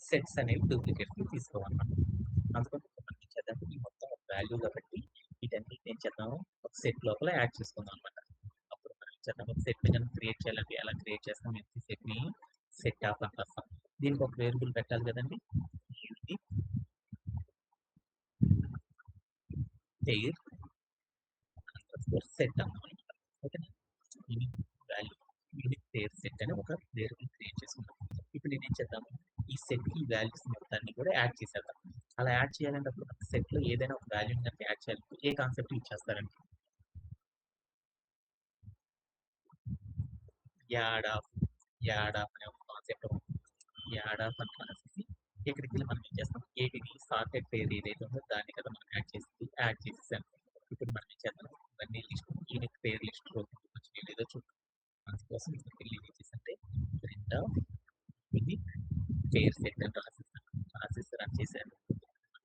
సెట్స్ అనేవి డూప్లికేట్స్‌ని తీసుకోమన్నమాట. అందుకని మనం ఏం చేద్దాం ఈ మొత్తం ఒక వాల్యూ కాబట్టి వీటన్నిటిని ఏం చేద్దాము ఒక సెట్ లోపల యాడ్ చేసుకుందాం అన్నమాట. అప్పుడు మనం ఏం చేద్దాం ఒక సెట్‌ని గనుక క్రియేట్ చేయాలంటే ఎలా క్రియేట్ చేస్తాం? ఎంప్టీ సెట్‌ని సెట్ ఆఫ్ అని రాస్తాం. దీనికి ఒక వేరియబుల్ పెట్టాలి కదండీ! యూనిక్ పెయిర్ అండర్‌స్కోర్ సెట్ అన్నమాట. ఓకేనా? Unique value unique pair set అని ఒక వేరియబుల్ క్రియేట్ చేసుకున్నాం. ఇప్పుడు నేనేం చేద్దాము ఈ సెట్‌కి ఈ వాల్యూస్ మొత్తాన్ని కూడా యాడ్ చేసేద్దాం. అలా యాడ్ చేయాలంటే అప్పుడు మనకి సెట్‌లో ఏదైనా ఒక వాల్యూని గనుక యాడ్ చేయాలంటే ఏ కాన్సెప్ట్ యూజ్ చేస్తారండి? యాడ్ ఆఫ్, యాడ్ ఆఫ్ అనే ఒక కాన్సెప్ట్ ఉంది. యాడ్ ఆఫ్ అని రాసేసి ఇక్కడికెళ్ళి మనం ఏం చేస్తాం ఏటిని సార్టెడ్ పేర్ ఏదైతే ఉందో దాన్ని కదా మనం యాడ్ చేసేసాం. ఇప్పుడు మనం ఏం చేద్దాం ఇవన్నీ లిస్ట్ యూనిక్ పేర్ లిస్ట్‌లో వచ్చినాయో లేదో చూద్దాం. అందుకోసం ఇక్కడికెళ్ళి ఏం చేసేసంటే print of unique pair set అని రాసేసాను. రాసేసి రన్ చేశాను.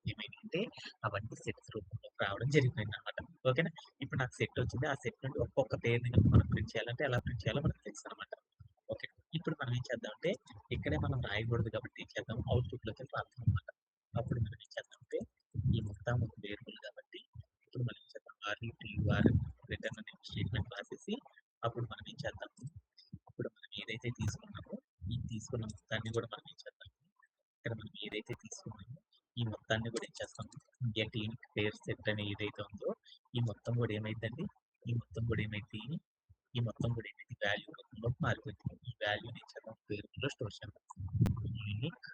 ఏమైందంటే అవన్నీ సెట్స్ రూపంలో రావడం జరిగిపోయిందనమాట. ఓకేనా? ఇప్పుడు నాకు సెట్ వచ్చింది. ఆ సెట్ నుండి ఒక్కొక్క పేరుని గనుక మనం ప్రింట్ చేయాలంటే ఎలా ప్రింట్ చేయాలో మనకు తెలుసనమాట. ఓకే. ఇప్పుడు మనం ఏం చేద్దామంటే ఇక్కడే మనం రాయకూడదు కాబట్టి ఏం చేద్దాం అవుట్‌పుట్‌లోకెళ్ళి రాద్దామనమాట. అప్పుడు మనం ఏం చేద్దామంటే ఈ మొత్తం ఒక వేరియబుల్ కాబట్టి ఇప్పుడు మనం ఏం చేద్దాం ఆర్‌ఇ-టీ‌యూ-ఆర్ రిటర్న్ అనే స్టేట్‌మెంట్ రాసేసి అప్పుడు మనం ఏం చేద్దాం ఇప్పుడు మనం ఏదైతే తీసుకున్నామో ఈ తీసుకున్న మొత్తాన్ని కూడా మనం ఏం చేద్దాం ఇక్కడ మనం ఏదైతే తీసుకున్నామో ఈ మొత్తాన్ని కూడా ఏం చేస్తాం గెట్ లింక్ పేర్ సెట్ అని ఏదైతే ఉందో ఈ మొత్తం కూడా ఏమైందండి ఈ మొత్తం కూడా ఏమైంది ఈ మొత్తం కూడా ఏమైంది వాల్యూ రూపంలోకి మారిపోయింది ఈ వాల్యూని ఏం చేద్దాం పేరులో స్టోర్ చేద్దాం యూనిక్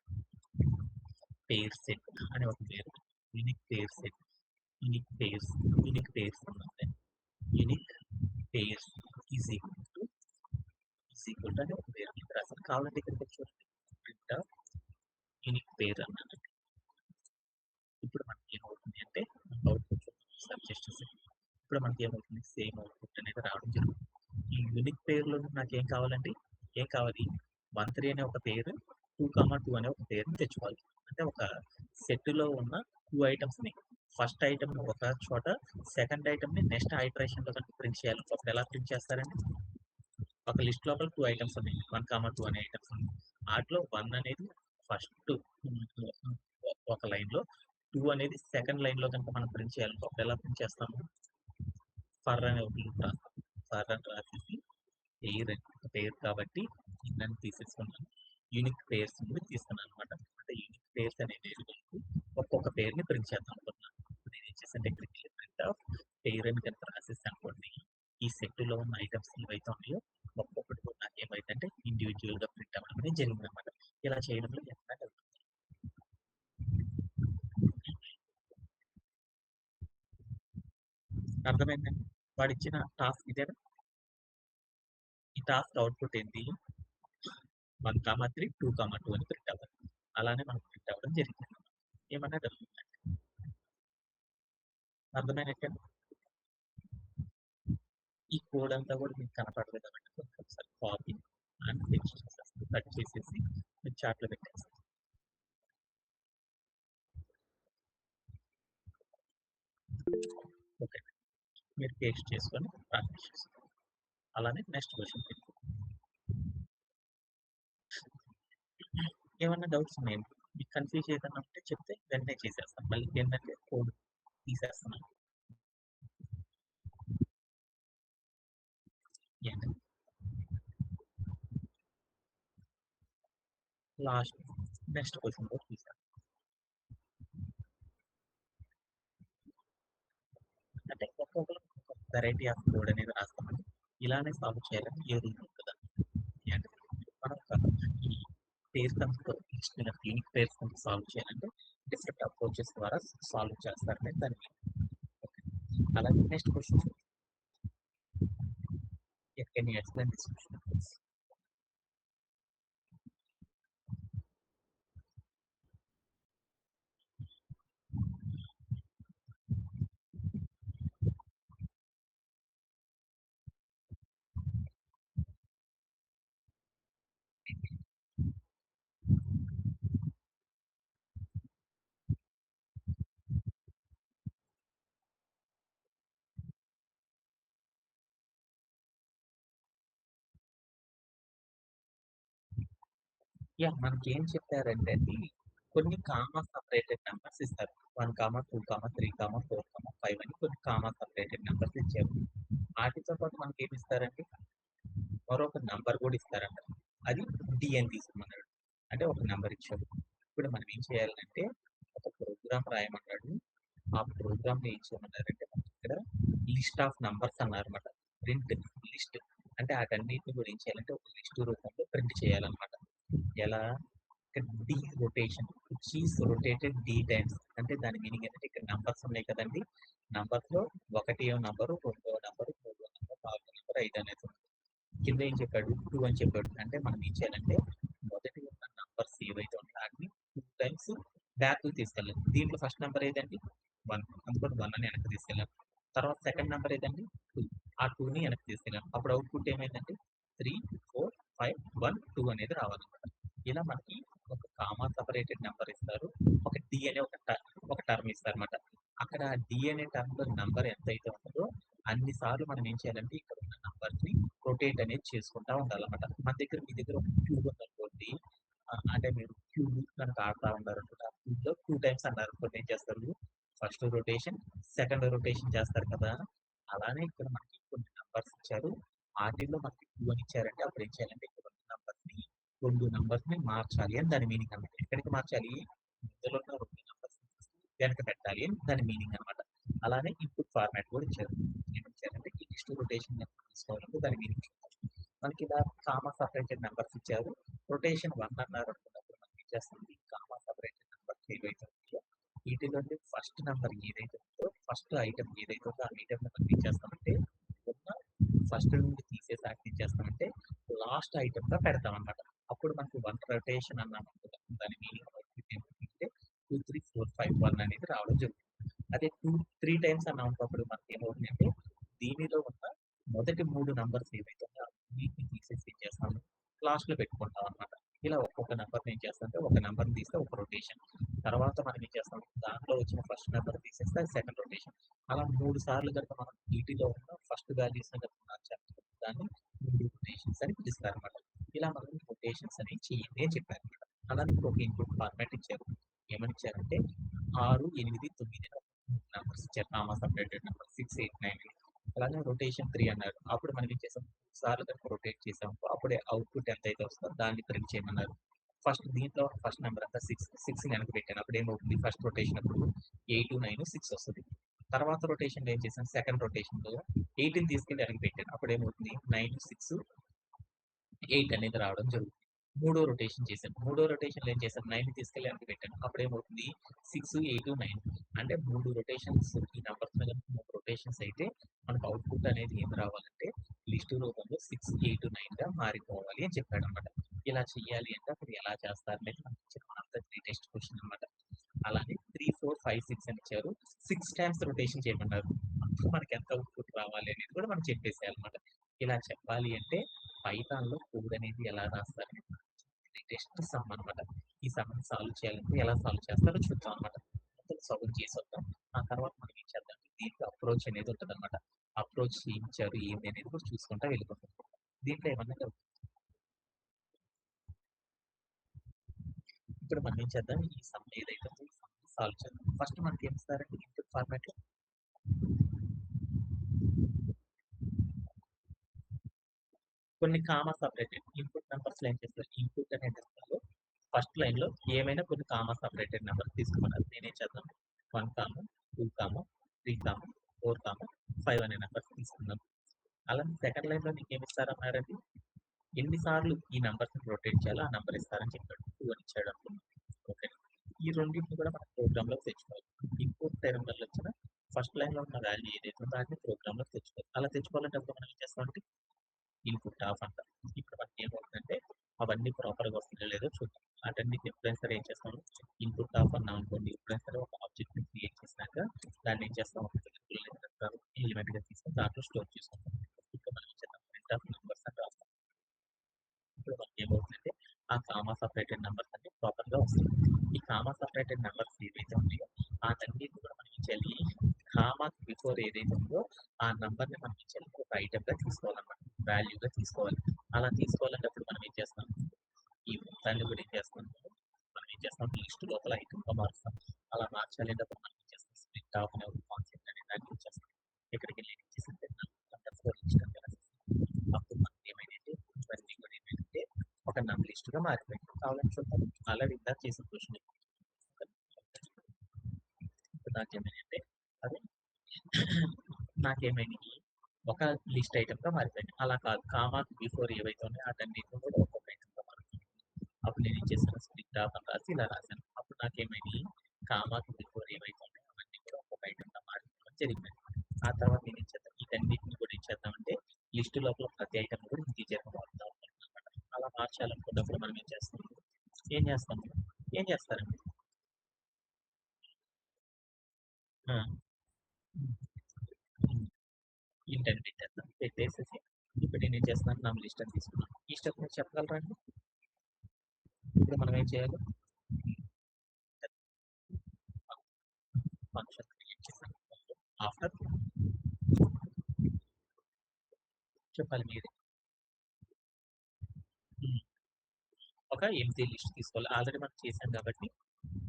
పేర్ సెట్ అనే ఒక పేరు unique pair set unique pairs unique pairs ఉన్నది unique pairs is equal to అనే ఒక పేరు ఇక్కడ రాసాను కావాలంటే ఇక్కడికి వచ్చి చూడండి ప్రింట్ యూనిక్ పేర్ అన్నాను ఇప్పుడు మనకి ఏమవుతుంది అంటే అవుట్‌పుట్ సెర్చ్ చేసేసి ఇప్పుడు మనకి ఏమవుతుంది సేమ్ అవుట్‌పుట్ అనేది రావడం జరుగుతుంది. ఈ యూనిక్ పేర్‌లో నాకేం కావాలండి? ఏం కావాలి? 13 అనే ఒక పేరు, 2, 2 అనే ఒక పేరుని తెచ్చుకోవాలి. అంటే ఒక సెట్‌లో ఉన్న 2 ఐటెమ్స్‌ని ఫస్ట్ ఐటెమ్‌ని ఒక చోట, సెకండ్ ఐటెమ్‌ని నెక్స్ట్ ఐటరేషన్‌లో కనుక ప్రింట్ చేయాలి. అప్పుడు ఎలా ప్రింట్ చేస్తారండి? ఒక లిస్ట్ లోపల 2 ఐటెమ్స్ ఉన్నాయి. 1, 2 అనే ఐటెమ్స్ ఉన్నాయి. ఆటిలో 1 అనేది ఫస్ట్ ఒక లైన్‌లో, 2 అనేది సెకండ్ లైన్‌లో గనుక మనం ప్రింట్ చేయాలనుకో అప్పుడు ఎలా ప్రింట్ చేస్తాము? ఫర్ అనే ఒక లూప్ రాస్తాం. ఫర్ అని రాసేసి పెయిర్ అని ఒక పేరు కాబట్టి ఇన్నని తీసేసుకున్నాను. యూనిక్ పేర్స్ నుండి తీసుకున్నాననమాట. అంటే యూనిక్ పేర్స్ అనే వేరియబుల్‌కి ఒక్కొక్క పేరుని ప్రింట్ చేద్దాం అనుకుంటున్నాను. ఇప్పుడు నేనేం చేశానంటే ఇక్కడికెళ్ళి ప్రింట్ ఆఫ్ పెయిర్ అని గనుక రాసేసాననుకోండి, ఈ సెట్‌లో ఉన్న ఐటెమ్స్ ఏవైతే ఉన్నాయో ఒక్కొక్కటి కూడా నాకేమైందంటే ఇండివిడ్యుయల్‌గా ప్రింట్ అవ్వడం అనేది జరిగిందనమాట. ఇలా చేయడంలో ఎక్కడ అర్థమైందండి? వాడిచ్చిన టాస్క్ ఇదేనా? ఈ టాస్క్ అవుట్‌పుట్ ఏంటి? 1, 3, 2, 2 అని ప్రింట్ అవ్వాలి. అలానే మనకు ప్రింట్ అవ్వడం జరిగింది. ఏమన్నా జరుగుతుందా? అర్థమైనట్టే. ఈ కోడ్ అంతా కూడా మీకు కనపడదు కాబట్టి కొంచెం ఒకసారి కాపీ అండ్ పేస్ట్ చేసేసి కట్ చేసేసి మీరు చార్ట్‌లో పెట్టేస్తాను. ఓకే. మీరు పేస్ట్ చేసుకొని రన్ చేసేసుకోండి. అలానే నెక్స్ట్ క్వెషన్‌కి ఏమన్నా డౌట్స్ ఉన్నాయండి? మీకు కన్‌ఫ్యూజ్ ఏదన్నా ఉంటే చెప్తే వెంటనే చేసేస్తాం. మళ్ళీ ఏంటంటే కోడ్ తీసేస్తున్నాం. ఏంటంటే లాస్ట్ నెక్స్ట్ క్వెషన్ కూడా తీసేస్తాం. అంటే ఒక్కొక్కళ్ళు ఒక్కొక్క వెరైటీ ఆఫ్ కోడ్ అనేది రాస్తామండి. ఇలానే సాల్వ్ చేయాలని ఏ రూల్ ఉంటదా? అంటే మనం ఈ పేర్ కనుక ఇచ్చిన యూనిక్ పేర్స్ కనుక సాల్వ్ చేయాలంటే డిఫరెంట్ అప్రోచెస్ ద్వారా సాల్వ్ చేస్తారని దాని ఓకే. అలాగే next question can you explain this question please? Yeah! మనకేం చెప్పారంటే అండి, కొన్ని కామా సెపరేటెడ్ నంబర్స్ ఇస్తారు. 1, 2, 3, 4, 5 అని కొన్ని కామా సెపరేటెడ్ నంబర్స్ ఇచ్చారు. ఆటితో పాటు మనకేమిస్తారండి, మరొక నంబర్ గూడా ఇస్తారంట. అది డి అని తీసుకోమన్నాడు. అంటే ఒక నంబర్ ఇచ్చాడు. ఇప్పుడు మనం ఏం చేయాలంటే, ఒక ప్రోగ్రామ్ రాయమన్నాడు. ఆ ప్రోగ్రామ్‌లో ఏం చేయమన్నారంటే, మనకిక్కడ లిస్ట్ ఆఫ్ నంబర్స్ అన్నారన్నమాట. ప్రింట్ లిస్ట్ అంటే ఆటన్నిటిని కూడా ఏం చేయాలంటే, ఒక లిస్ట్ రూపంలో ప్రింట్ చేయాలన్నమాట. ఎలా? ఇక్కడ d rotation which is rotated d times అంటే దాని మీనింగ్ ఏంటంటే ఇక్కడ నంబర్స్ ఉన్నాయి కదండీ! నంబర్స్‌లో ఒకటో నంబరు, రెండో నంబరు, మూడో నంబర్, నాలుగో నంబర్, 5 అనేది ఉంది. కింద ఏం చెప్పాడు? 2 అని చెప్పాడు. అంటే మనం ఏం చేయాలంటే మొదటి ఉన్న నంబర్స్ ఏవైతే ఉన్నాయో వాటిని 2 టైమ్స్ బ్యాక్‌కి తీసుకెళ్ళాలి. దీంట్లో ఫస్ట్ నంబర్ ఏదండి? 1 అందుకని 1 అని వెనక్కి తీసుకెళ్ళాలి. తర్వాత సెకండ్ నంబర్ ఏదండి? 2 ఆ 2ని వెనక్కి తీసుకెళ్ళాలి. అప్పుడు అవుట్‌పుట్ ఏమైందండి? 3, 4, 5, 1, 2 అనేది రావాలన్నమాట. ఇలా మనకి ఒక కామా సెపరేటెడ్ నంబర్ ఇస్తారు. ఒక డి అనే ఒక టర్మ్ ఇస్తారన్నమాట. అక్కడ డి అనే టర్మ్‌లో నంబర్ ఎంతైతే ఉంటదో అన్ని సార్లు మనం ఏం చేయాలంటే ఇక్కడ ఉన్న నంబర్‌ని రొటేట్ అనేది చేసుకుంటా ఉండాలన్నమాట. మీ దగ్గర ఒక క్యూబ్ ఉందనుకోండి. అంటే మీరు క్యూబ్ గనక ఆడుతా ఉన్నారనుకోండి. ఆ క్యూబ్‌లో 2 టైమ్స్ అన్నారనుకోండి ఏం చేస్తారు? ఫస్ట్ రొటేషన్, సెకండ్ రొటేషన్ చేస్తారు కదా! అలానే ఇక్కడ మనకి కొన్ని నంబర్స్ ఇచ్చారు. ఆటిల్లో మనకి 2 అని ఇచ్చారంటే అప్పుడు ఏం చేయాలంటే ఇక్కడ ఉన్న నంబర్స్‌ని 2 నంబర్స్‌ని మార్చాలి అని దాని మీనింగ్ అన్నమాట. ఎక్కడికి మార్చాలి? మధ్యలో ఉన్న 2 నంబర్స్‌ని వెనక పెట్టాలి అని దాని మీనింగ్ అన్నమాట. అలానే ఇన్‌పుట్ ఫార్మాట్ కూడా ఇచ్చారు. ఏమిచ్చారంటే ఈ లిస్ట్ రొటేషన్ ఎంత తీసుకోవాలంటే దాని మీనింగ్ మనకి ఇలా కామా సెపరేటెడ్ నంబర్స్ ఇచ్చారు. రొటేషన్ 1 అన్నారు అనుకున్నప్పుడు మనం ఏం చేస్తాం? ఈ కామా సెపరేటెడ్ నంబర్స్ ఏవైతే ఉన్నాయో వీటిలోని ఫస్ట్ నంబర్ ఏదైతే ఉందో ఫస్ట్ ఐటెమ్ ఏదైతే ఉందో ఆ ఐటెమ్‌ని మనం ఏం చేస్తామంటే ఉన్న ఫస్ట్ నుండి తీసేసి ఆటిని ఏం చేస్తామంటే లాస్ట్ ఐటెమ్‌గా పెడతామన్నమాట. అప్పుడు మనకి 1 రొటేషన్ అన్నామనుకో దాని మీనింగ్ ఏంటంటే 2, 3, 4, 5, 1 అనేది రావడం జరుగుతుంది. అదే 3 టైమ్స్ అన్నామనుకో అప్పుడు మనకేమవుతుందంటే దీనిలో ఉన్న మొదటి 3 నంబర్స్ ఏవైతే ఉన్నాయో వీటిని తీసేసి ఏం చేస్తాము లాస్ట్‌లో పెట్టుకుంటాం అన్నమాట. ఇలా ఒక్కొక్క నంబర్‌ని ఏం చేస్తామంటే ఒక నంబర్‌ని తీస్తే ఒక రొటేషన్. తర్వాత మనం ఏం చేస్తాం దాంట్లో వచ్చిన ఫస్ట్ నంబర్ తీసేస్తే అది సెకండ్ రొటేషన్. అలా 3 సార్లు గనుక మనం వీటిలో ఉన్న ఫస్ట్ వాల్యూస్‌ని గనుక మార్చామనుకో దాన్ని 3 రొటేషన్స్ అని పిలుస్తారన్నమాట. ఇలా మనం రొటేషన్స్ అనేవి చేయండి అని చెప్పారన్నమాట. అలానే ఇప్పుడు ఒక ఇన్‌పుట్ ఫార్మాట్ ఇచ్చారు. ఏమని ఇచ్చారంటే 6, 8, 9 నంబర్స్ ఇచ్చారు. కామా సెపరేటెడ్ నంబర్ 6, 8, 9 అలానే రొటేషన్ 3 అన్నారు. అప్పుడు మనం ఏం చేసాం సార్లు కనుక రొటేట్ చేసామనుకో అప్పుడే అవుట్‌పుట్ ఎంతైతే వస్తుందో దాన్ని ప్రింట్ చేయమన్నారు. దీంట్లో ఫస్ట్ నంబర్ అంతా 6ని వెనక్కి పెట్టాను. అప్పుడు ఏమవుతుంది ఫస్ట్ రొటేషన్ అప్పుడు 8, 9, 6 వస్తది. తర్వాత రొటేషన్‌లో ఏం చేశాను సెకండ్ రొటేషన్‌లో 8ని తీసుకెళ్ళి వెనక్కి పెట్టాను. అప్పుడు ఏమవుతుంది 9, 6, 8 అనేది రావడం జరుగుతుంది. మూడో రొటేషన్‌లో ఏం చేశాను 9ని తీసుకెళ్ళి వెనక్కి పెట్టాను. అప్పుడేమవుతుంది 6, 8, 9 అంటే 3 రొటేషన్స్ ఈ నంబర్స్ మీద 3 రొటేషన్స్ అయితే మనకు అవుట్‌పుట్ అనేది ఏం రావాలంటే లిస్ట్ రూపంలో 6, 8, 9గా మారిపోవాలి అని చెప్పాడన్నమాట. ఇలా చేయాలి అంటే అప్పుడు ఎలా చేస్తారనేది మనకి ఇచ్చిన మనంతా లేటెస్ట్ క్వెషన్ అన్నమాట. అలానే 3, 4, 5, 6 అని ఇచ్చారు. 6 టైమ్స్ రొటేషన్ చేయమన్నారు. అప్పుడు మనకి ఎంత అవుట్‌పుట్ రావాలి అనేది కూడా మనం చెప్పేసేయాలన్నమాట. ఇలా చెప్పాలి అంటే పైథాన్‌లో కోడ్ అనేది ఎలా రాస్తారనేది లేటెస్ట్ సమ్ అన్నమాట. ఈ సమ్‌ని సాల్వ్ చేయాలంటే ఎలా సాల్వ్ చేస్తారో చూద్దాం అన్నమాట. మొత్తం సాల్వ్ చేసొద్దాం. ఆ తర్వాత మనం ఏం చేద్దాం దీంట్లో అప్రోచ్ అనేది ఉంటదన్నమాట. అప్రోచ్ ఏమి ఇచ్చారు ఏంది అనేది కూడా చూసుకుంటా వెళ్ళిపోతాం. దీంట్లో ఏమన్నా ఇప్పుడు మనం ఏం చేద్దాం ఈ సమ్ ఏదైతే ఉందో ఈ సమ్‌ని సాల్వ్ చేద్దాం. ఫస్ట్ మనకి ఏమి ఇస్తారంటే ఇన్పుట్ ఫార్మాట్‌లో కొన్ని కామా సెపరేటెడ్ ఇన్పుట్ నంబర్స్‌లో ఏం చేస్తారు ఇన్పుట్ అనే డెస్క్‌లో ఫస్ట్ లైన్‌లో ఏమైనా కొన్ని కామా సెపరేటెడ్ నంబర్స్ తీసుకోమన్నారు. నేనేం చేద్దాం 1, 2, 3, 4, 5 అనే నంబర్స్ తీసుకున్నాను. అలానే సెకండ్ లైన్‌లో నీకేమిస్తారన్నారండి? ఎన్ని సార్లు ఈ నంబర్స్‌ని రొటేట్ చేయాలో ఆ నంబర్ ఇస్తారని చెప్పాడు. 2 అని ఇచ్చాడు అనుకుందాం. ఓకే. ఈ రెండిటిని కూడా మనం ప్రోగ్రామ్‌లోకి తెచ్చుకోవాలి. ఇన్పుట్ టెర్మినల్‌లో ఇచ్చిన ఫస్ట్ లైన్‌లో ఉన్న వాల్యూ ఏదైతే ఉందో దాన్ని ప్రోగ్రామ్‌లోకి తెచ్చుకోవాలి. అలా తెచ్చుకోవాలంటే అప్పుడు మనం ఏం చేస్తామంటే ఇన్పుట్ ఆఫ్ అంటాం. ఇప్పుడు మనకేమవుతుందంటే అవన్నీ ప్రాపర్‌గా వస్తున్నాయో లేదో చూద్దాం. వాటన్నిటిని ఎప్పుడైనా సరే ఏం చేస్తాం ఇన్పుట్ ఆఫ్ అన్నాం అనుకోండి. ఎప్పుడైనా సరే ఒక ఆబ్జెక్ట్‌ని క్రియేట్ చేసినాక దాన్ని ఏం చేస్తాం ఒక ఎలిమెంట్‌గా తీసుకొని దాంట్లో స్టోర్ చేసుకుంటాం. ఇక్కడ మనం ఏం చేద్దాం ప్రింట్ ఆఫ్ నంబర్స్ అని రాస్తాం. ఇప్పుడు మనకేమవుతుందంటే ఆ కామా సెపరేటెడ్ నంబర్స్ అన్ని ప్రాపర్‌గా వస్తాయి. ఈ కామా సెపరేటెడ్ నంబర్స్ ఏవైతే ఉన్నాయో ఆటన్నిటిని కూడా మనం ఏం చేయాలి కామాకి బిఫోర్ ఏదైతే ఉందో ఆ నంబర్‌ని మనం ఏం చేయాలి ఒక ఐటెమ్‌గా తీసుకోవాలన్నమాట. వాల్యూగా తీసుకోవాలి. అలా తీసుకోవాలంటే అప్పుడు మనం ఏం చేస్తాం ఈ మొత్తాన్ని కూడా ఏం చేస్తాము, మనం ఏం చేస్తాం లిస్ట్ లోపల ఐటమ్‌గా మారుస్తాం. అలా మార్చాలేటప్పుడు మనం ఏం చేస్తాం స్ప్లిట్ ఆఫ్ అనే ఒక కాన్సెప్ట్ అనే దాన్ని యూజ్ చేస్తాం. ఇక్కడికెళ్ళి ఏం చేసేస్తే అండర్‌స్కోర్ లిస్ట్ అని రాసేస్తాం. అప్పుడు మనకి ఏమైందంటే ఇవన్నీ కూడా ఏమైందంటే ఒక లిస్ట్‌గా మారిపోయింది. కావాలంటే చూద్దాం. ఆల్రెడీ ఇందాక చేసిన క్వెషన్ ఇప్పుడు నాకేమైందంటే అది నాకేమైనయి ఒక లిస్ట్ ఐటెమ్‌గా మారిపోయింది. అలా కాదు కామాకి బిఫోర్ ఏవైతే ఉన్నాయో వాటన్నిటిని కూడా ఒక్కొక్క ఐటెమ్‌గా మారుస్తాను. అప్పుడు నేనేం చేశాను స్ప్లిట్ ఆఫ్ అని రాసి ఇలా రాశాను. అప్పుడు నాకేమైనయి కామాకి బిఫోర్ ఏవైతే ఉన్నాయో అవన్నీ కూడా ఒక్కొక్క ఐటెమ్‌గా మారిపోవడం జరిగింది. ఆ తర్వాత నేనేం చేద్దాం వీటన్నిటిని కూడా ఏం చేద్దామంటే లిస్ట్ లోపల ప్రతి ఐటెమ్ కూడా ఇంటీజర్‌గా మారుతా ఉంటానన్నమాట. అలా మార్చాలనుకున్నప్పుడు మనం ఏం చేస్తాం? ఏం చేస్తాము? ఏం చేస్తారండి? ఆ! హ్మ్. ఇంటని పెట్టేద్దాం. పెట్టేసేసి ఇప్పుడు నేనేం చేస్తున్నాను నా లిస్ట్ అని తీసుకున్నాను. ఈ స్టెప్ మీరు చెప్పగలరా అండి? ఇప్పుడు మనం ఏం చేయాలి? ఫంక్షన్ క్రియేట్ చేశాను. ఆఫ్టర్ చెప్పాలి మీరే. హ్మ్. ఒక ఎంప్టీ లిస్ట్ తీసుకోవాలి. ఆల్రెడీ మనం చేసాం కాబట్టి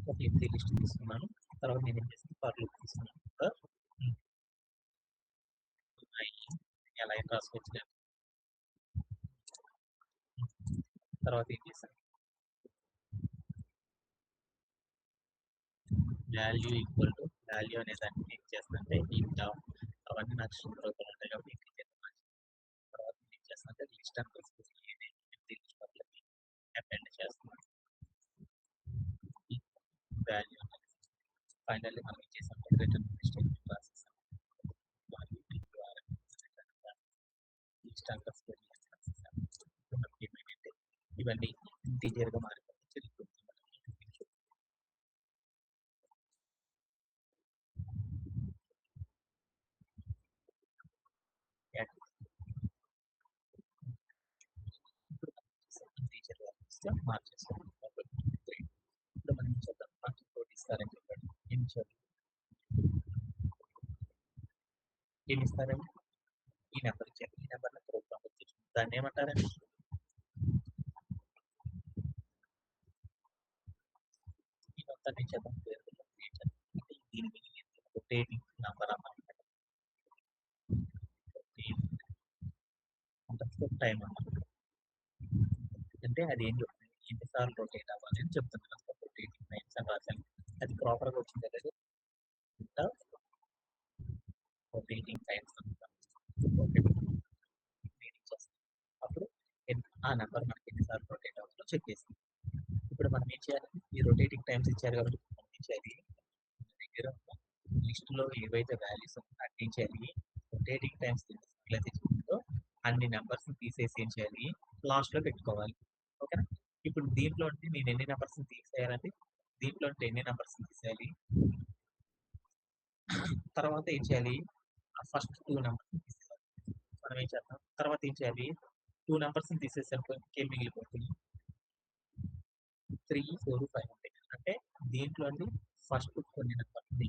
ఒక ఎంప్టీ లిస్ట్ తీసుకున్నాను. తర్వాత నేనేం చేశాను ఫర్ లూప్ తీసుకున్నాను. హ్మ్. ఉన్నాయి. ఎలా అయినా రాసుకోవచ్చులే. తర్వాత ఏం చేశాను వాల్యూ ఈక్వల్ టు వాల్యూ అనే దాన్ని ఏం చేస్తానంటే ఇంట్ అవన్నీ నాకు స్ట్రింగ్ రూపంలో ఉంటాయి కాబట్టి ఇంటిజర్ తర్వాత ఏం చేస్తానంటే లిస్ట్ అని తీసుకొని ఎంప్టీ లిస్ట్ లోపలికి అపెండ్ చేస్తున్నాను. ఈ వాల్యూ ఫైనల్లీ మనం ఏం చేసామంటే రిటర్న్ స్టేట్మెంట్ రాసేసాం. లిస్ట్ అండర్‌స్కోర్ లిస్ట్ రాసేసాం. ఇప్పుడు మనకి ఏమైందంటే ఇవన్నీ ఇంటిజర్‌గా మారిపోయి జరిగిపోతుంది. యాడ్ ఇప్పుడు ఇంటిజర్ వాల్యూస్‌గా మార్చేసాం. ఇప్పుడు మనం ఏం చేద్దాం మనకి ఇంకోటి ఇస్తారని చెప్పాడు. ఏమి ఇచ్చారు? ఏమి ఇస్తారండి? ఈ నంబర్ ఇచ్చారు. ఈ నంబర్‌ని ప్రోగ్రామ్‌లోకి తెచ్చుకుంటాం. దాన్నేమంటారండి? ఈ మొత్తాన్ని చేద్దాం వేరియబుల్‌లో క్రియేట్ చేద్దాం. అంటే దీని మీనింగ్ ఏంటి? రొటేటింగ్ నంబర్ అన్నమాట. రొటేటింగ్ అండర్‌స్కోర్ టైమ్ అన్నమాట. అంటే అది ఏం చెప్తుంది? ఎన్ని సార్లు రొటేట్ అవ్వాలి అని చెప్తుంది. అండర్‌స్కోర్ రొటేటింగ్ టైమ్స్ అని రాశాను. అది ప్రాపర్‌గా వచ్చిందా లేదా? ఇంత రొటేటింగ్ టైమ్స్ అన్నమాట. ఓకే. నేనిచ్చేస్తాను. అప్పుడు ఆ నంబర్ మనకి ఎన్ని సార్లు రొటేట్ అవుతుందో చెక్ చేసింది. ఇప్పుడు మనం ఏం చేయాలి? ఈ రొటేటింగ్ టైమ్స్ ఇచ్చారు కాబట్టి మనం ఏం చేయాలి? మన దగ్గర ఉన్న లిస్ట్‌లో ఏవైతే వాల్యూస్ ఉన్నాయో అంటించాలి. రొటేటింగ్ టైమ్స్ ఎట్లయితే చెప్పిందో అన్ని నంబర్స్‌ని తీసేసి ఏం చేయాలి? లాస్ట్‌లో పెట్టుకోవాలి. ఓకేనా? ఇప్పుడు దీంట్లో నుండి నేను ఎన్ని నంబర్స్‌ని తీసేయాలండి? దీంట్లో నుండి ఎన్ని నంబర్స్‌ని తీసేయాలి? తర్వాత ఏం చేయాలి? ఆ ఫస్ట్ 2 నంబర్స్‌ని తీసేయాలి. మనం ఏం చేద్దాం? తర్వాత ఏం చేయాలి? 2 నంబర్స్‌ని తీసేసానుకో ఇంకేం మిగిలిపోతుంది? 3, 4, 5 ఉంటాయి. అంటే దీంట్లోని ఫస్ట్ కొన్ని నంబర్స్‌ని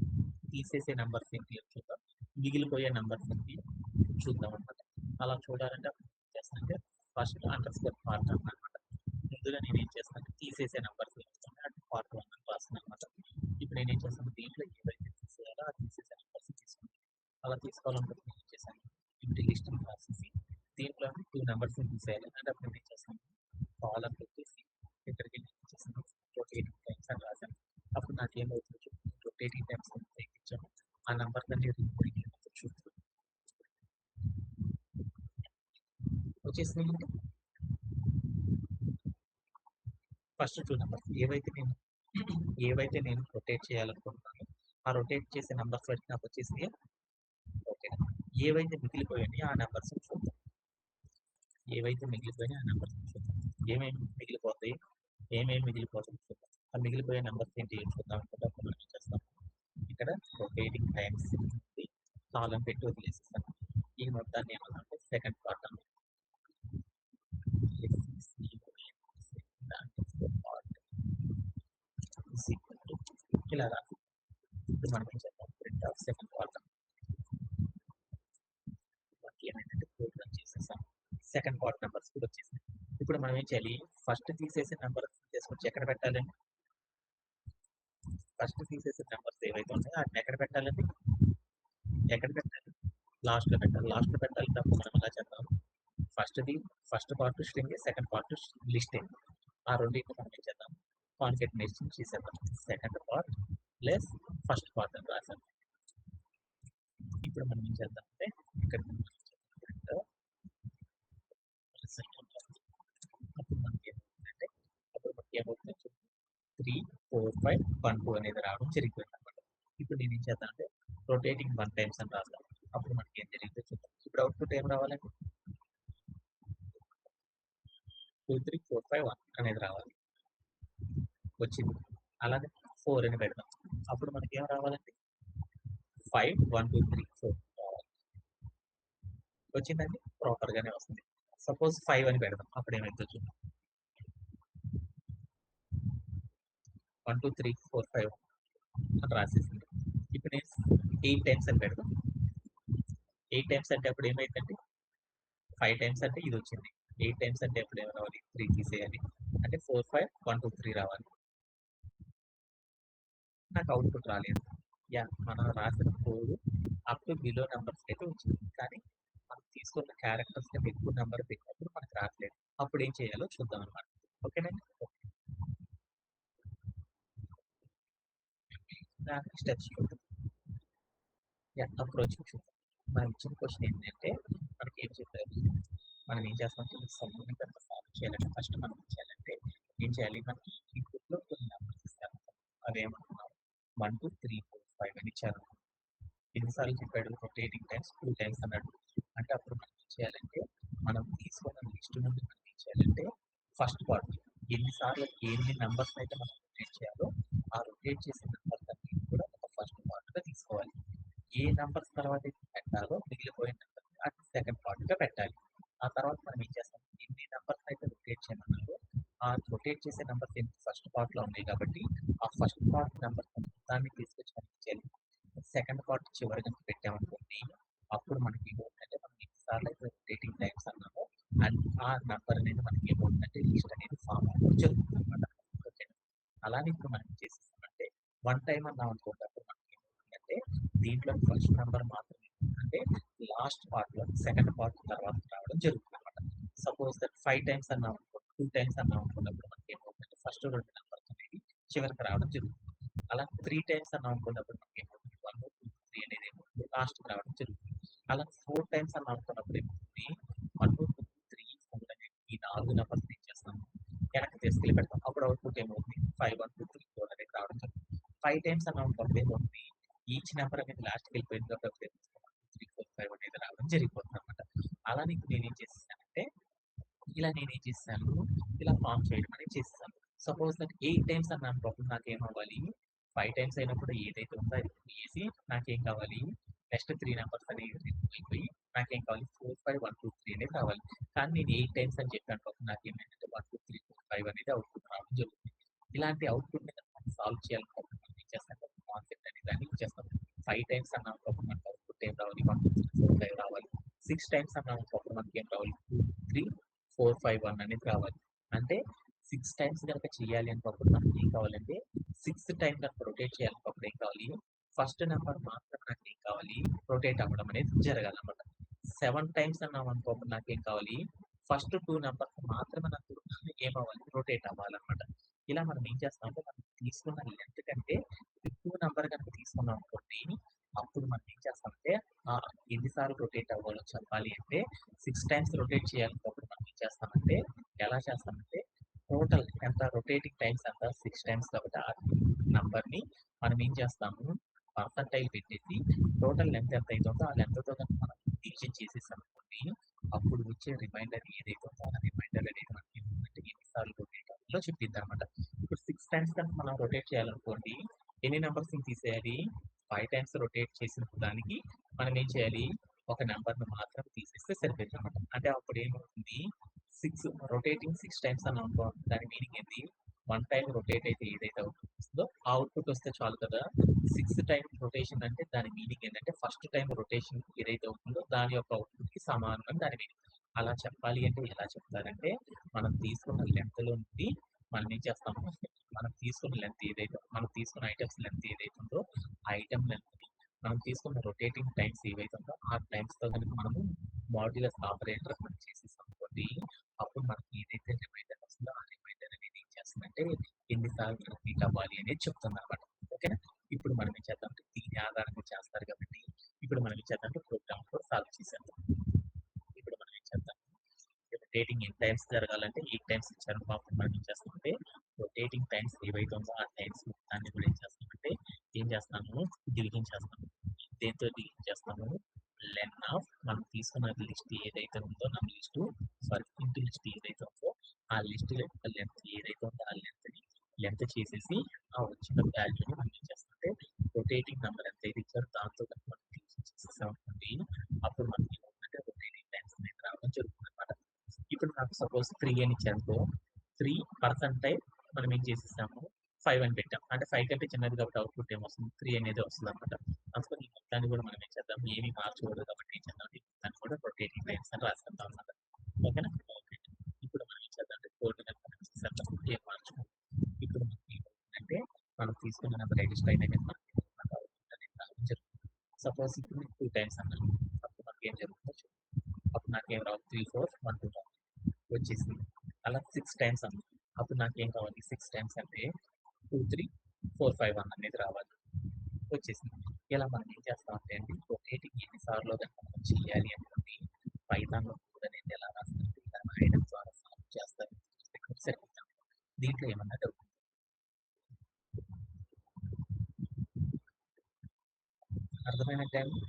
తీసేసే నంబర్స్ ఏంటి అని చూద్దాం. మిగిలిపోయే నంబర్స్ ఏంటి చూద్దాం అన్నమాట. అలా చూడాలంటే అప్పుడు ఏం చేస్తానంటే ఫస్ట్ అండర్‌స్కోర్ పార్ట్ అన్నమాట. ముందుగా నేనేం చేస్తానంటే తీసేసే నంబర్స్ ఏవైతే అంటే పార్ట్ 1 అని రాస్తున్నానన్నమాట. ఇప్పుడు నేనేం చేస్తాను దీంట్లో ఏవైతే తీసేయాలో ఆ తీసేసే నంబర్స్ తీసుకుంటాను. అలా తీసుకోవాలనుకుంటే నేను ఏం చేశాను ఎంప్టీ లిస్ట్‌ని రాసేసి దీంట్లో 2 నంబర్స్‌ని తీసేయాలి. అంటే అప్పుడు నేను ఏం చేస్తాను కాలమ్ పెట్టేసి ఇక్కడికెళ్ళి ఏం చేశాను రొటేటింగ్ టైమ్స్ అని రాశాను. అప్పుడు నాకేమవుతుందో చెప్పు రొటేటింగ్ టైమ్స్ ఎంత ఇచ్చామో ఆ నంబర్ కంటే రీడింగ్ చూడు వచ్చేసినాయండి. ఫస్ట్ 2 నంబర్స్ ఏవైతే నేను రొటేట్ చేయాలనుకుంటున్నానో ఆ రొటేట్ చేసే నంబర్స్ వరకు నాకు వచ్చేసినాయా? ఓకే. ఏవైతే మిగిలిపోయాయో ఆ నంబర్స్ చూద్దాం. ఏవైతే మిగిలిపోయాయో ఆ నంబర్స్ చూద్దాం. ఏమేమి మిగిలిపోతాయి? ఏమేమి మిగిలిపోతాయి చూద్దాం. ఆ మిగిలిపోయే నంబర్స్ ఏంటి చూద్దాం అనుకుంటే అప్పుడు మనం ఏం చేస్తాం ఇక్కడ రొటేటింగ్ టైమ్స్ ఉంది. కాలం పెట్టి వదిలేసేసాను. ఈ మొత్తాన్ని ఏమన్నంటే సెకండ్ పార్ట్ అన్నమాట. పార్ట్ ఈస్ ఈక్వల్ టు ఇలా రాసి ఇప్పుడు మనం ఏం చేద్దాం ప్రింట్ ఆఫ్ సెకండ్ పార్ట్ మనకి ఏమైందంటే ప్రోగ్రామ్ చేసేసాం. సెకండ్ పార్ట్ నంబర్స్ కూడా వచ్చేసాయి. ఇప్పుడు మనం ఏం చేయాలి? ఫస్ట్ తీసేసే నంబర్ తీసేసుకొచ్చి ఎక్కడ పెట్టాలండి? ఫస్ట్ తీసేసిన నంబర్స్ ఏవైతే ఉన్నాయో ఆటిని ఎక్కడ పెట్టాలండి? ఎక్కడ పెట్టాలి? లాస్ట్‌లో పెట్టాలి. లాస్ట్‌లో పెట్టాలి తప్ప మనం ఎలా చేద్దాం? ఫస్ట్‌ది first part string, second part listing. ఆ రెండిటిని మనం ఏం చేద్దాం? కాన్కాటనేషన్ చేసేద్దాం. Second part plus first part అని రాసాం. ఇప్పుడు మనం ఏం చేద్దామంటే ఇక్కడ అప్పుడు మనకేమవుతుందంటే అప్పుడు మనకేమవుతుందంటే 3, 4, 5, 1, 2 అనేది రావడం జరిగిపోయిందనమాట. ఇప్పుడు నేనేం చేద్దానంటే రొటేటింగ్ 1 టైమ్స్ అని రాద్దాం. అప్పుడు మనకేం జరిగిద్దో చూద్దాం. ఇప్పుడు అవుట్‌పుట్ ఏం రావాలండి? 2, 3, 4, 5, 1 అనేది రావాలి. వచ్చింది. అలాగే 4 అని పెడదాం. అప్పుడు మనకేం రావాలండి? 5, 1, 2, 3, 4 రావాలి. వచ్చిందండి? ప్రాపర్‌గానే వస్తుంది. సపోజ్ 5 అని పెడదాం. అప్పుడేమైద్దో చూద్దాం. 1, 2, 3, 4, 5 అని రాసేసింది. ఇప్పుడు నేను 8 టైమ్స్ అని పెడదాం. 8 టైమ్స్ అంటే అప్పుడు ఏమైద్దండి? 5 టైమ్స్ అంటే ఇదొచ్చింది. 8 టైమ్స్ అంటే అప్పుడు ఏం రావాలి? 3 తీసేయాలి. అంటే 4, 5, 1, 2, 3 రావాలి. నాకు అవుట్‌పుట్ రాలేదు. యాహ్! మనం రాసిన కోడ్ అప్ టు బిలో నంబర్స్‌కైతే వచ్చింది. కానీ మనం తీసుకున్న క్యారెక్టర్స్ కంటే ఎక్కువ నంబర్ పెట్టినప్పుడు మనకు రాట్లేదు. అప్పుడేం చేయాలో చూద్దామనమాట. ఓకేనండి? దానికి స్టెప్స్ చూద్దాం. యాహ్! అప్రోచ్ చూద్దాం. మనం ఇచ్చిన క్వెషన్ ఏంటంటే మనకేం చెప్పారు? మనం ఏం చేస్తామంటే ఈ సమ్‌ని కనుక సాల్వ్ చేయాలంటే ఫస్ట్ మనం ఏం చేయాలంటే ఏం చేయాలి? మనకి ఇన్‌పుట్‌లో కొన్ని నంబర్స్ ఇస్తారు. అవేమనుకున్నాం 1, 2, 3, 4, 5 అని ఇచ్చారు. ఎన్ని సార్లు చెప్పాడు? రొటేటింగ్ టైమ్స్ 2 టైమ్స్ అన్నాడు. అంటే అప్పుడు మనం ఏం చేయాలంటే, మనం తీసుకున్న లిస్ట్ నుండి మనం ఏం చేయాలంటే, ఫస్ట్ పార్ట్ ఎన్ని సార్లు ఎన్ని నంబర్స్ అయితే మనం రొటేట్ చేయాలో, ఆ రొటేట్ చేసిన నంబర్స్ అన్నిటిని కూడా ఒక ఫస్ట్ పార్ట్‌గా తీసుకోవాలి. ఏ నంబర్స్ తర్వాత అయితే పెట్టాలో మిగిలిపోయిన నంబర్స్ అది సెకండ్ పార్ట్‌గా పెట్టాలి. ఆ తర్వాత మనం ఏం చేస్తాం, ఎన్ని నంబర్స్ అయితే రొటేట్ చేయమన్నారో, ఆ రొటేట్ చేసే నంబర్స్ ఏంటి ఫస్ట్ పార్ట్‌లో ఉన్నాయి కాబట్టి, ఆ ఫస్ట్ పార్ట్ నంబర్స్ మొత్తాన్ని తీసుకొచ్చి మనం ఇచ్చేయాలి. సెకండ్ పార్ట్ చివర గనుక పెట్టామనుకోండి, అప్పుడు మనకి ఏమవుతుందంటే, మనం ఎన్ని సార్లు అయితే రొటేటింగ్ టైమ్స్ అన్నామో, ఆ నంబర్ అనేది మనకి ఏమవుతుందంటే లిస్ట్ అనేది ఫార్మ్ అవ్వడం జరుగుతుందన్నమాట. ఓకేనా? అలానే ఇప్పుడు మనం ఏం చేసేసామంటే, వన్ టైమ్ అన్నామనుకోండి, అప్పుడు మనకి ఏమవుతుందంటే, దీంట్లో ఫస్ట్ నంబర్ మాత్రమే అంటే లాస్ట్ పార్ట్‌లో సెకండ్ పార్ట్ తర్వాత రావడం జరుగుతుందన్నమాట. సపోజ్ దట్ 5 టైమ్స్ అన్నామనుకోండి, 2 టైమ్స్ అన్నామనుకున్నప్పుడు మనకి ఏమవుతుందంటే, ఫస్ట్ 2 నంబర్స్ అనేవి చివరికి రావడం జరుగుతుంది. అలా 3 టైమ్స్ అన్నామనుకున్నప్పుడు మనకేమవుతుంది 1, 2, 3 అనేది ఏమవుతుంది లాస్ట్‌కి రావడం జరుగుతుంది. అలా 4 టైమ్స్ అన్నామనుకున్నప్పుడు ఏమవుతుంది 1, 2, 3, 4 అనే ఈ 4 నంబర్స్‌ని ఏం చేస్తాము వెనక్కి తీసుకెళ్ళి పెడతాం. అప్పుడు అవుట్‌పుట్ ఏమవుతుంది 5, 1, 2, 3, 4 అనేది రావడం జరుగుతుంది. 5 టైమ్స్ అన్నామనుకోండి ఏమవుతుంది ఈచ్ నంబర్ అనేది లాస్ట్‌కి వెళ్ళిపోయింది కాబట్టి 1, 2, 3, 4, 5 అనేది రావడం జరిగిపోతుందన్నమాట. అలానే ఇప్పుడు నేనేం చేసేసానంటే ఇలా నేనేం చేసేసాను, ఇలా ఫార్మ్ చేయడం అనేది చేసేసాను. సపోజ్ దట్ 8 టైమ్స్ అన్నాననుకో నాకేమవ్వాలి, 5 టైమ్స్ అయినప్పుడు ఏదైతే ఉందో అది తీసి నాకేం కావాలి, నెక్స్ట్ 3 నంబర్స్ అనేవి రిమూవ్ అయిపోయి నాకేం కావాలి 4, 5, 1, 2, 3 అనేది రావాలి. కానీ నేను 8 టైమ్స్ అని చెప్పాననుకో నాకేమైందంటే 1, 2, 3, 4, 5 అనేది అవుట్‌పుట్ రావడం జరుగుతుంది. ఇలాంటి అవుట్‌పుట్‌ని మనం సాల్వ్ చేయాలనుకోకుండా మనం ఏం చేస్తాం కాన్సెప్ట్ అనే దాన్ని యూజ్ చేస్తాం. 5 టైమ్స్ అన్నామనుకో మనకు అవుట్‌పుట్ ఏం రావాలి 1, 2, 3, 4, 5 రావాలి. 6 టైమ్స్ అన్నామనుకో మనకేం రావాలి 2, 3, 4, 5, 1 అనేది రావాలి. అంటే 6 టైమ్స్ గనక చేయాలి అనుకోప్పుడు మనకేం కావాలంటే 6థ్ టైమ్ గనక రొటేట్ చేయాలనుకోప్పుడు ఏం కావాలి? ఫస్ట్ నంబర్ మాత్రం నాకేం కావాలి? రొటేట్ అవ్వడం అనేది జరగాలన్నమాట. 7 టైమ్స్ అన్నామనుకోప్పుడు నాకేం కావాలి? ఫస్ట్ 2 నంబర్స్ మాత్రమే నాకు ఏమవ్వాలి? రొటేట్ అవ్వాలన్నమాట. ఇలా మనం ఏం చేస్తామంటే మనం తీసుకున్న లెంత్ కంటే ఎక్కువ నంబర్ గనక తీసుకున్నాం అనుకోండి, అప్పుడు మనం ఏం చేస్తామంటే ఎన్ని సార్లు రొటేట్ అవ్వాలో చెప్పాలి అంటే 6 టైమ్స్ రొటేట్ చేయాలనుకున్నప్పుడు మనం ఏం చేస్తామంటే, ఎలా చేస్తామంటే టోటల్ ఎంత రొటేటింగ్ టైమ్స్ ఎంత 6 టైమ్స్ కాబట్టి ఆ నంబర్‌ని మనం ఏం చేస్తాము పర్సెంటైల్ పెట్టేసి టోటల్ లెంత్ ఎంత అయితుందో ఆ లెంత్‌తో గనుక మనం డివిజన్ చేసేసామనుకోండి, అప్పుడు వచ్చే రిమైండర్ ఏదైతే ఉందో ఆ రిమైండర్ అనేది మనకి ఏమవుతుందంటే ఎన్ని సార్లు రొటేట్ అవ్వాలో చెప్పిద్దనమాట. ఇప్పుడు 6 టైమ్స్ కనుక మనం రొటేట్ చేయాలనుకోండి, ఎన్ని నంబర్స్‌ని తీసేయాలి? 5 టైమ్స్ రొటేట్ చేసిన దానికి మనం ఏం చేయాలి? ఒక నంబర్‌ని మాత్రం తీసేస్తే సరిపోద్దనమాట. అంటే అప్పుడు ఏమవుతుంది 6 రొటేటింగ్ 6 టైమ్స్ అన్నామనుకో దాని మీనింగ్ ఏంది? 1 టైమ్ రొటేట్ అయితే ఏదైతే అవుట్‌పుట్ వస్తుందో ఆ అవుట్‌పుట్ వస్తే చాలు కదా! 6 టైమ్ రొటేషన్ అంటే దాని మీనింగ్ ఏంటంటే ఫస్ట్ టైమ్ రొటేషన్ ఏదైతే అవుతుందో దాని యొక్క అవుట్‌పుట్‌కి సమానం అని దాని మీనింగ్. అలా చెప్పాలి అంటే ఎలా చెప్తారంటే మనం తీసుకున్న లెంగ్త్‌లో నుండి మనం ఏం చేస్తాము, మనం తీసుకున్న లెంత్ ఏదైతే మనం తీసుకున్న ఐటెమ్స్ లెంత్ ఏదైతే ఉందో, ఆ ఐటెమ్ లెంత్‌ని మనం తీసుకున్న రొటేటింగ్ టైమ్స్ ఏవైతే ఉందో, ఆ టైమ్స్‌తో గనుక మనము మాడ్యులస్ ఆపరేటర్ మనం చేసేసామనుకోండి, అప్పుడు మనకి ఏదైతే రిమైండర్ వస్తుందో, ఆ రిమైండర్ అనేది ఏం చేస్తుందంటే, ఎన్ని సార్లు రిపీట్ అవ్వాలి అనేది చెప్తుందనమాట. ఓకేనా? ఇప్పుడు మనం ఏం చేద్దామంటే, దీని ఆధారంగా చేస్తారు కాబట్టి, ఇప్పుడు మనం ఏం చేద్దామంటే ప్రోగ్రామ్ కూడా సాల్వ్ చేసేద్దాం. ఇప్పుడు మనం ఏం చేద్దాం, రొటేటింగ్ ఎన్ని టైమ్స్ జరగాలంటే 8 టైమ్స్ ఇచ్చారు. అప్పుడు మనం ఏం చేస్తామంటే రొటేటింగ్ టైమ్స్ ఏవైతే ఉందో ఆ టైమ్స్ మొత్తాన్ని కూడా ఏం చేస్తామంటే ఏం చేస్తాము డివిజన్ చేస్తాము. దేంతో డివిజన్ చేస్తాము? లెన్ ఆఫ్ మనం తీసుకున్న లిస్ట్ ఏదైతే ఉందో నా లిస్ట్ సారీ ఇంటూ లిస్ట్ ఏదైతే ఉందో ఆ లిస్ట్ యొక్క లెంత్ ఏదైతే ఉందో ఆ లెంత్ చేసేసి ఆ వచ్చిన వాల్యూని మనం ఏం చేస్తామంటే రొటేటింగ్ నెంబర్ ఎంతైతే ఇచ్చారో దాంతో కనుక మనం డివిజన్ చేసేసాం అనుకోండి అప్పుడు మనకి ఏమవుతుందంటే రొటేటింగ్ టైమ్స్ అనేది రావడం జరుగుతుంది అనమాట. ఇప్పుడు నాకు సపోజ్ 3 అని ఇచ్చారనుకో 3 పర్సెంటైల్ మనం ఏం చేసేసాము 5 అని పెట్టాం. అంటే 5 కంటే చిన్నది కాబట్టి అవుట్‌పుట్ ఏమొస్తుంది 3 అనేది వస్తదనమాట. అందుకని ఈ మొత్తాన్ని కూడా మనం ఏం చేద్దాం ఏమి మార్చకూడదు కాబట్టి ఏం చేద్దాం ఈ మొత్తాన్ని కూడా రొటేటింగ్ లైన్స్ అని రాసేద్దాం అనమాట. ఓకేనా? ఓకే. ఇప్పుడు మనం ఏం చేద్దాం అంటే కోడ్ నెంబర్ చేసేద్దాం. ఏం మార్చకూడదు. ఇప్పుడు మనకి ఏమవుతుందంటే మనం తీసుకున్న నెంబర్ రిజిస్టర్ అయితే గనుక మనకి అవుట్‌పుట్ అనేది రావడం జరుగుతుంది. సపోజ్ ఇప్పుడు 2 టైమ్స్ అన్నాను. అప్పుడు మనకేం జరుగుతుందో చూద్దాం. అప్పుడు నాకేం రావు 3, 4, 1, 2 రావు. వచ్చేసింది. అలా 6 టైమ్స్ అన్నా. అప్పుడు నాకేం కావాలి 6 టైమ్స్ అంటే 2, 3, 4, 5, 1 అనేది రావాలి. వచ్చేసింది. ఇలా మనం ఏం చేస్తామంటే అండి రొటేటింగ్ ఎన్ని సార్లో గనుక మనం చేయాలి అనుకోండి పైథాన్‌లో కోడ్ అనేది ఎలా రాస్తారంటే ఇలా రాయడం ద్వారా సాల్వ్ చేస్తారు. సరిపోతుంది. దీంట్లో ఏమన్నా డౌట్ అర్థమైనట్టే అండి?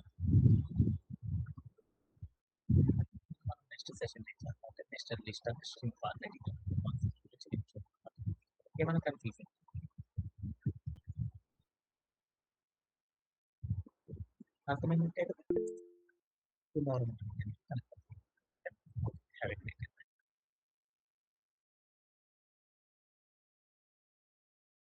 మనం నెక్స్ట్ సెషన్‌లో ఏం చేద్దామంటే next list of string formatting concept గురించి నేర్చుకుందాం. ఏమైనా కన్‌ఫ్యూజన్ అర్థమైనట్టే కదా? టుమారో